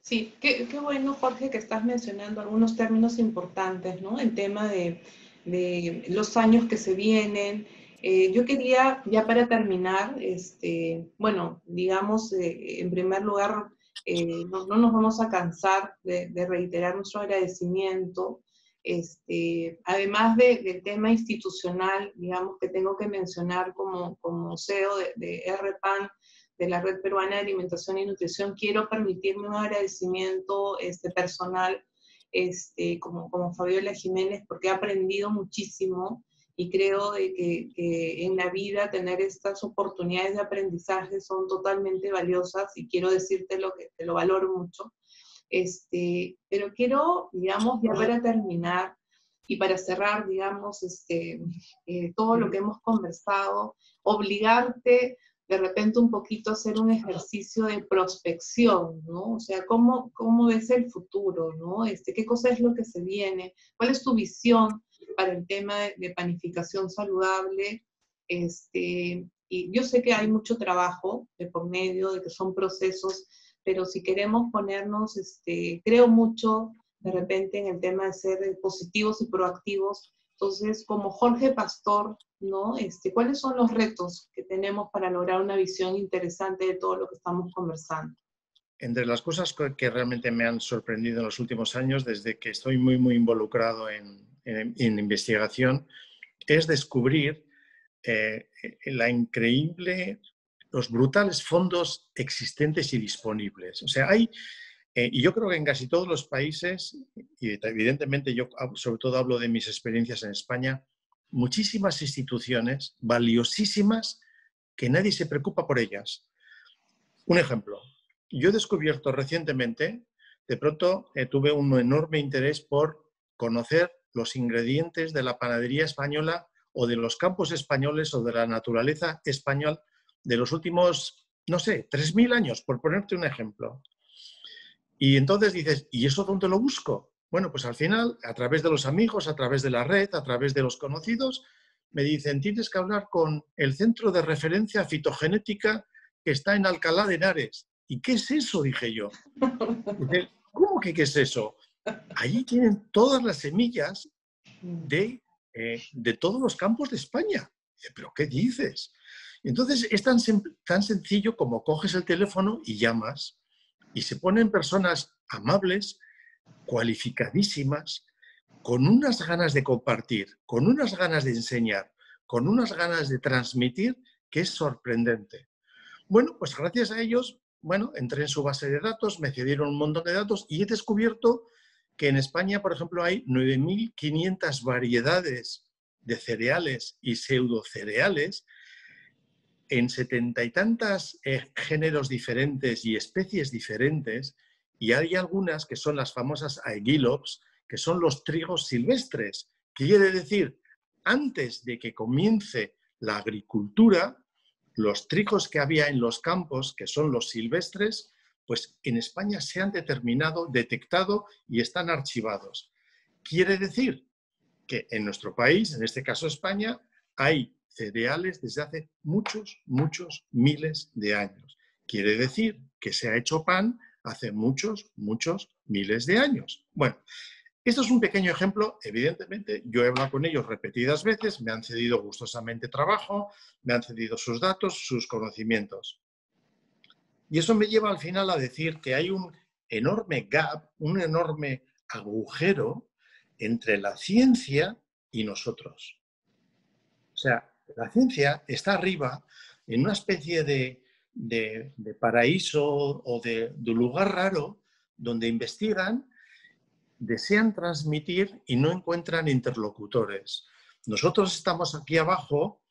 Sí, qué bueno, Jorge, que estás mencionando algunos términos importantes, ¿no? El tema de los años que se vienen. Yo quería, ya para terminar, bueno, digamos, en primer lugar, no nos vamos a cansar de reiterar nuestro agradecimiento. Además del tema institucional, digamos, que tengo que mencionar como CEO de RPAN, de la Red Peruana de Alimentación y Nutrición, quiero permitirme un agradecimiento personal como Fabiola Jiménez, porque he aprendido muchísimo y creo de que en la vida tener estas oportunidades de aprendizaje son totalmente valiosas y quiero decirte lo que te lo valoro mucho. Pero quiero, digamos, ya para terminar y para cerrar, digamos, todo lo que hemos conversado, obligarte de repente un poquito hacer un ejercicio de prospección, ¿no? O sea, ¿cómo ves el futuro, ¿no? ¿Qué cosa es lo que se viene? ¿Cuál es tu visión para el tema de panificación saludable? Y yo sé que hay mucho trabajo de por medio, de que son procesos, pero si queremos ponernos, creo mucho de repente en el tema de ser positivos y proactivos. Entonces, como Jorge Pastor, ¿no? ¿Cuáles son los retos que tenemos para lograr una visión interesante de todo lo que estamos conversando? Entre las cosas que realmente me han sorprendido en los últimos años, desde que estoy muy involucrado en investigación, es descubrir los brutales fondos existentes y disponibles. O sea, y yo creo que en casi todos los países, y evidentemente yo sobre todo hablo de mis experiencias en España, muchísimas instituciones valiosísimas que nadie se preocupa por ellas. Un ejemplo, yo he descubierto recientemente, de pronto tuve un enorme interés por conocer los ingredientes de la panadería española o de los campos españoles o de la naturaleza española de los últimos, no sé, 3000 años, por ponerte un ejemplo. Y entonces dices, ¿y eso dónde lo busco? Bueno, pues al final, a través de los amigos, a través de la red, a través de los conocidos, me dicen, tienes que hablar con el Centro de Referencia Fitogenética que está en Alcalá de Henares. ¿Y qué es eso? Dije yo. Dice, ¿cómo que qué es eso? Allí tienen todas las semillas de todos los campos de España. Dice, ¿pero qué dices? Entonces es tan sencillo como coges el teléfono y llamas y se ponen personas amables, cualificadísimas, con unas ganas de compartir, con unas ganas de enseñar, con unas ganas de transmitir que es sorprendente. Bueno, pues gracias a ellos, bueno, entré en su base de datos, me cedieron un montón de datos y he descubierto que en España, por ejemplo, hay 9.500 variedades de cereales y pseudocereales en 70 y tantos géneros diferentes y especies diferentes, y hay algunas que son las famosas aegilops, que son los trigos silvestres. Quiere decir, antes de que comience la agricultura, los trigos que había en los campos, que son los silvestres, pues en España se han detectado y están archivados. Quiere decir que en nuestro país, en este caso España, hay cereales desde hace muchos miles de años. Quiere decir que se ha hecho pan hace muchos miles de años. Bueno, esto es un pequeño ejemplo. Evidentemente, yo he hablado con ellos repetidas veces, me han cedido gustosamente trabajo, me han cedido sus datos, sus conocimientos. Y eso me lleva al final a decir que hay un enorme gap, un enorme agujero entre la ciencia y nosotros. O sea, la ciencia está arriba en una especie de de paraíso o de lugar raro donde investigan, desean transmitir y no encuentran interlocutores. Nosotros estamos aquí abajo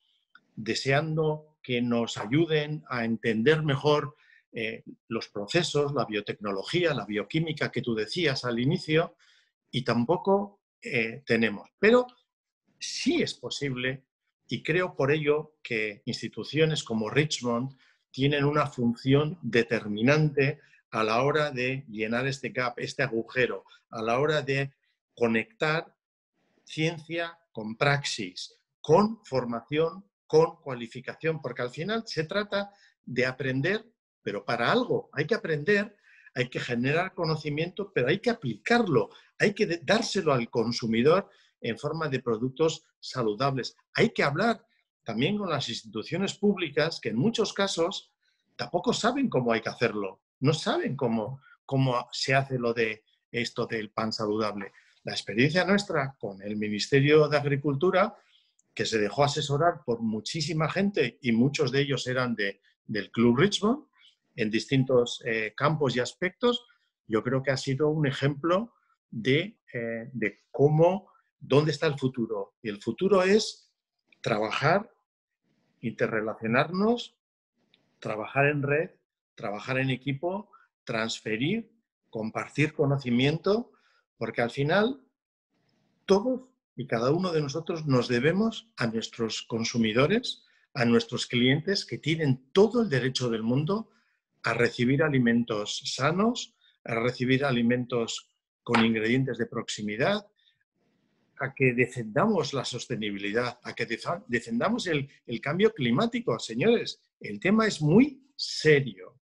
deseando que nos ayuden a entender mejor los procesos, la biotecnología, la bioquímica que tú decías al inicio, y tampoco tenemos. Pero sí es posible, y creo por ello que instituciones como Richmond tienen una función determinante a la hora de llenar este gap, este agujero, a la hora de conectar ciencia con praxis, con formación, con cualificación, porque al final se trata de aprender, pero para algo hay que aprender, hay que generar conocimiento, pero hay que aplicarlo, hay que dárselo al consumidor en forma de productos saludables. Hay que hablar también con las instituciones públicas que en muchos casos tampoco saben cómo hay que hacerlo, no saben cómo se hace lo de esto del pan saludable. La experiencia nuestra con el Ministerio de Agricultura, que se dejó asesorar por muchísima gente y muchos de ellos eran del Club Richmond en distintos campos y aspectos, yo creo que ha sido un ejemplo de dónde está el futuro. Y el futuro es trabajar, interrelacionarnos, trabajar en red, trabajar en equipo, transferir, compartir conocimiento, porque al final todos y cada uno de nosotros nos debemos a nuestros consumidores, a nuestros clientes que tienen todo el derecho del mundo a recibir alimentos sanos, a recibir alimentos con ingredientes de proximidad, a que defendamos la sostenibilidad, a que defendamos el cambio climático. Señores, el tema es muy serio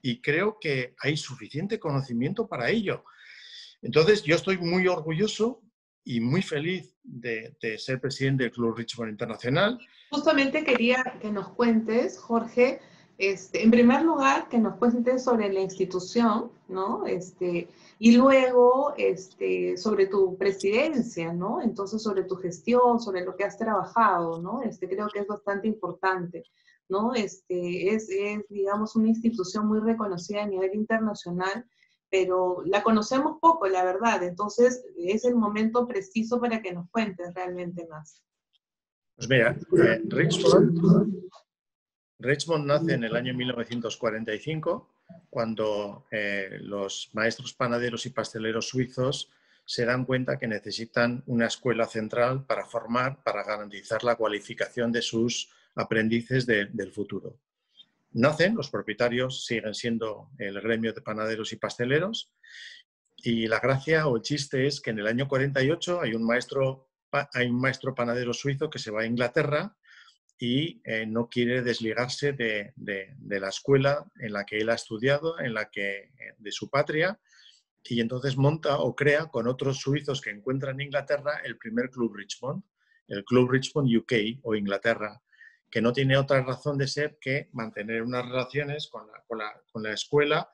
y creo que hay suficiente conocimiento para ello. Entonces, yo estoy muy orgulloso y muy feliz de ser presidente del Club Richmond Internacional. Justamente quería que nos cuentes, Jorge, en primer lugar, que nos cuentes sobre la institución, ¿no? Y luego sobre tu presidencia, ¿no? Entonces, sobre tu gestión, sobre lo que has trabajado, ¿no? Creo que es bastante importante, ¿no? Es, digamos, una institución muy reconocida a nivel internacional, pero la conocemos poco, la verdad. Entonces, es el momento preciso para que nos cuentes realmente más. Pues mira, Richmond nace en el año 1945, cuando los maestros panaderos y pasteleros suizos se dan cuenta que necesitan una escuela central para formar, para garantizar la cualificación de sus aprendices del futuro. Nacen, los propietarios siguen siendo el gremio de panaderos y pasteleros, y la gracia o el chiste es que en el año 48 hay un maestro panadero suizo que se va a Inglaterra y no quiere desligarse de la escuela en la que él ha estudiado, de su patria, y entonces monta o crea con otros suizos que encuentra en Inglaterra el primer Club Richmond, el Club Richmond UK o Inglaterra, que no tiene otra razón de ser que mantener unas relaciones con la escuela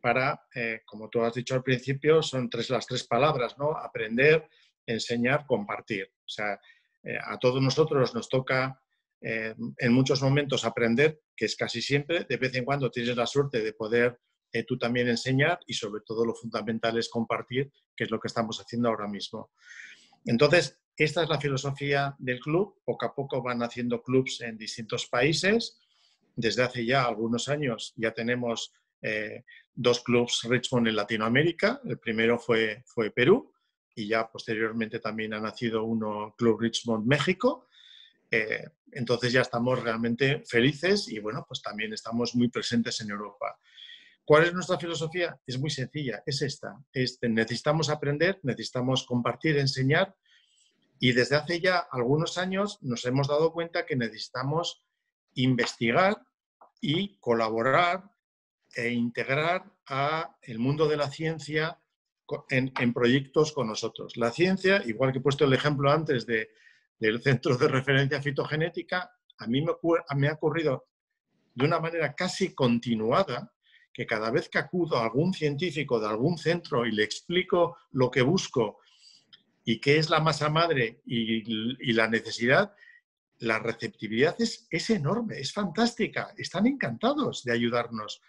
para, como tú has dicho al principio, son las tres palabras, ¿no? Aprender, enseñar, compartir. O sea, a todos nosotros nos toca en muchos momentos aprender, que es casi siempre, de vez en cuando tienes la suerte de poder tú también enseñar y sobre todo lo fundamental es compartir, que es lo que estamos haciendo ahora mismo. Entonces, esta es la filosofía del club. Poco a poco van haciendo clubs en distintos países. Desde hace ya algunos años ya tenemos 2 clubs Richmond en Latinoamérica. El primero fue Perú y ya posteriormente también ha nacido uno Club Richmond México. Entonces ya estamos realmente felices y bueno, pues también estamos muy presentes en Europa. ¿Cuál es nuestra filosofía? Es muy sencilla, es esta. Necesitamos aprender, necesitamos compartir, enseñar y desde hace ya algunos años nos hemos dado cuenta que necesitamos investigar y colaborar e integrar el mundo de la ciencia en proyectos con nosotros. La ciencia, igual que he puesto el ejemplo antes del Centro de Referencia Fitogenética, a mí me ha ocurrido de una manera casi continuada que cada vez que acudo a algún científico de algún centro y le explico lo que busco y qué es la masa madre y la necesidad, la receptividad es enorme, es fantástica. Están encantados de ayudarnos,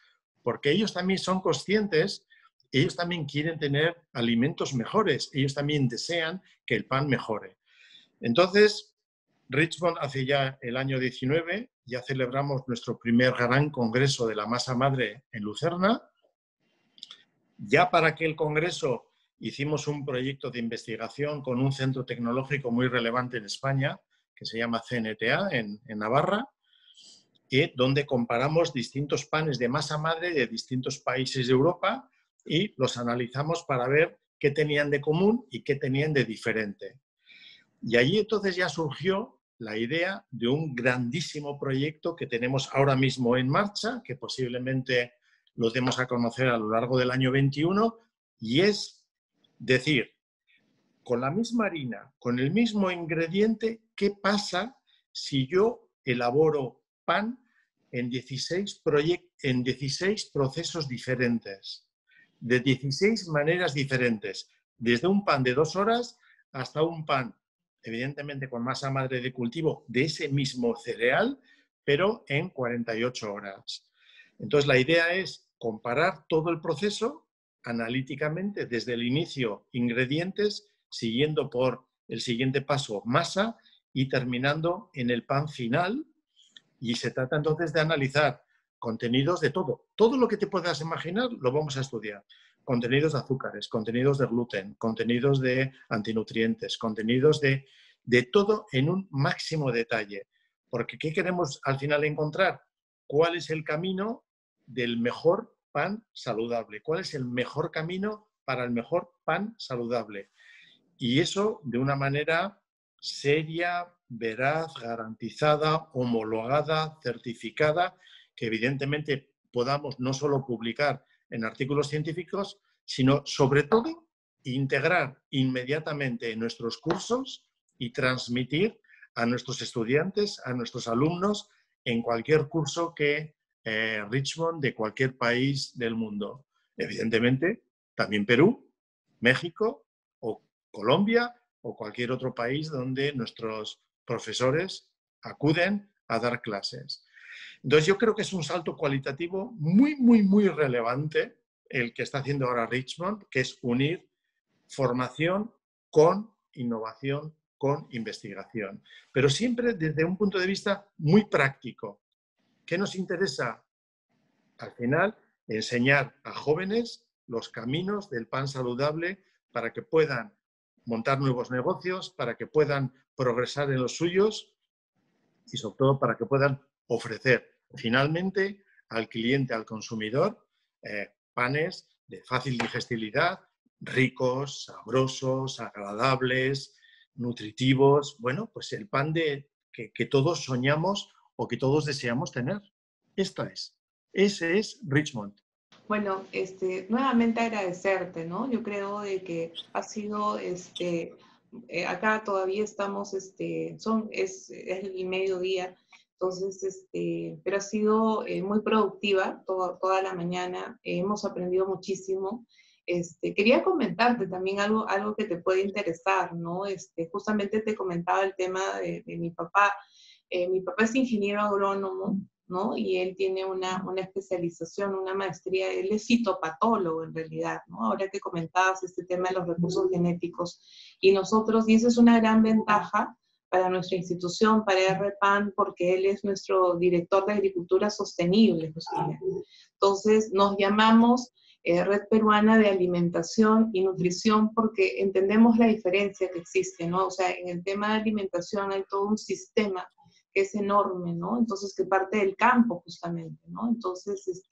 porque ellos también son conscientes, ellos también quieren tener alimentos mejores, ellos también desean que el pan mejore. Entonces, Richmond hace ya el año 19, ya celebramos nuestro primer gran congreso de la masa madre en Lucerna. Ya para aquel congreso hicimos un proyecto de investigación con un centro tecnológico muy relevante en España, que se llama CNTA, en Navarra, donde comparamos distintos panes de masa madre de distintos países de Europa y los analizamos para ver qué tenían de común y qué tenían de diferente. Y allí entonces ya surgió la idea de un grandísimo proyecto que tenemos ahora mismo en marcha, que posiblemente lo demos a conocer a lo largo del año 21, y es decir, con la misma harina, con el mismo ingrediente, ¿qué pasa si yo elaboro pan en 16 procesos diferentes, de 16 maneras diferentes, desde un pan de 2 horas hasta un pan, evidentemente con masa madre de cultivo, de ese mismo cereal, pero en 48 horas? Entonces, la idea es comparar todo el proceso analíticamente, desde el inicio, ingredientes, siguiendo por el siguiente paso, masa, y terminando en el pan final. Y se trata entonces de analizar contenidos de todo. Todo lo que te puedas imaginar lo vamos a estudiar. Contenidos de azúcares, contenidos de gluten, contenidos de antinutrientes, contenidos de todo en un máximo detalle. Porque ¿qué queremos al final encontrar? ¿Cuál es el camino del mejor pan saludable? ¿Cuál es el mejor camino para el mejor pan saludable? Y eso de una manera seria, veraz, garantizada, homologada, certificada, que evidentemente podamos no solo publicar en artículos científicos, sino sobre todo integrar inmediatamente en nuestros cursos y transmitir a nuestros estudiantes, a nuestros alumnos, en cualquier curso que Richmond de cualquier país del mundo. Evidentemente, también Perú, México o Colombia o cualquier otro país donde nuestros profesores acuden a dar clases. Entonces, yo creo que es un salto cualitativo muy, muy, muy relevante el que está haciendo ahora Richmond, que es unir formación con innovación, con investigación, pero siempre desde un punto de vista muy práctico. ¿Qué nos interesa? Al final, enseñar a jóvenes los caminos del pan saludable para que puedan montar nuevos negocios, para que puedan progresar en los suyos y sobre todo para que puedan ofrecer finalmente al cliente, al consumidor, panes de fácil digestibilidad, ricos, sabrosos, agradables, nutritivos. Bueno, pues el pan que todos soñamos o que todos deseamos tener. Ese es Richmond. Bueno, nuevamente agradecerte, ¿no? Yo creo de que ha sido, acá todavía estamos, es el mediodía, entonces, pero ha sido muy productiva toda la mañana, hemos aprendido muchísimo. Quería comentarte también algo que te puede interesar, ¿no? Justamente te comentaba el tema de mi papá. Mi papá es ingeniero agrónomo, ¿no? Y él tiene una especialización, una maestría, él es fitopatólogo en realidad, ¿no? Ahora que comentabas este tema de los recursos genéticos, y nosotros, y esa es una gran ventaja para nuestra institución, para RPAN, porque él es nuestro director de Agricultura Sostenible, justamente. Entonces, nos llamamos Red Peruana de Alimentación y Nutrición porque entendemos la diferencia que existe, ¿no? O sea, en el tema de alimentación hay todo un sistema que es enorme, ¿no? Entonces, que parte del campo justamente, ¿no? Entonces,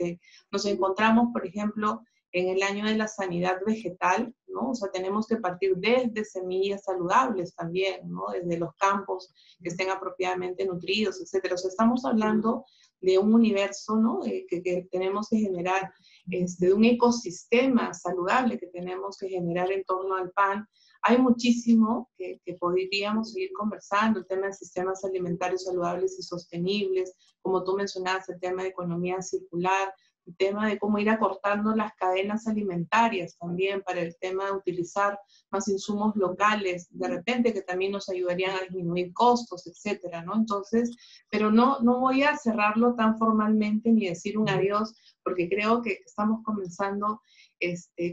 nos encontramos, por ejemplo, en el año de la sanidad vegetal, ¿no? O sea, tenemos que partir desde semillas saludables también, ¿no? Desde los campos que estén apropiadamente nutridos, etcétera. O sea, estamos hablando de un universo, ¿no? Que tenemos que generar, de un ecosistema saludable que tenemos que generar en torno al pan. Hay muchísimo que podríamos seguir conversando, el tema de sistemas alimentarios saludables y sostenibles, como tú mencionabas, el tema de economía circular, el tema de cómo ir acortando las cadenas alimentarias también para el tema de utilizar más insumos locales, de repente que también nos ayudarían a disminuir costos, etcétera, ¿no? Entonces, pero no voy a cerrarlo tan formalmente ni decir un adiós, porque creo que estamos comenzando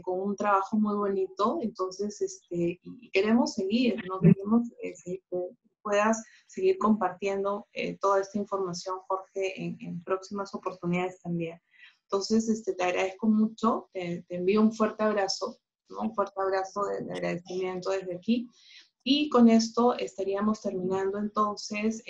con un trabajo muy bonito, entonces, y queremos seguir, ¿no? Queremos que puedas seguir compartiendo toda esta información, Jorge, en próximas oportunidades también. Entonces, te agradezco mucho, te envío un fuerte abrazo, ¿no? Un fuerte abrazo de agradecimiento desde aquí. Y con esto estaríamos terminando entonces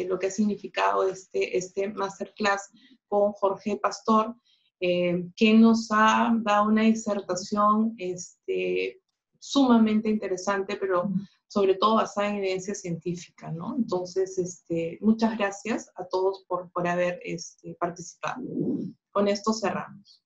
lo que ha significado este masterclass con Jorge Pastor, que nos ha dado una disertación sumamente interesante, pero sobre todo basada en evidencia científica, ¿no? Entonces, muchas gracias a todos por haber participado. Con esto cerramos.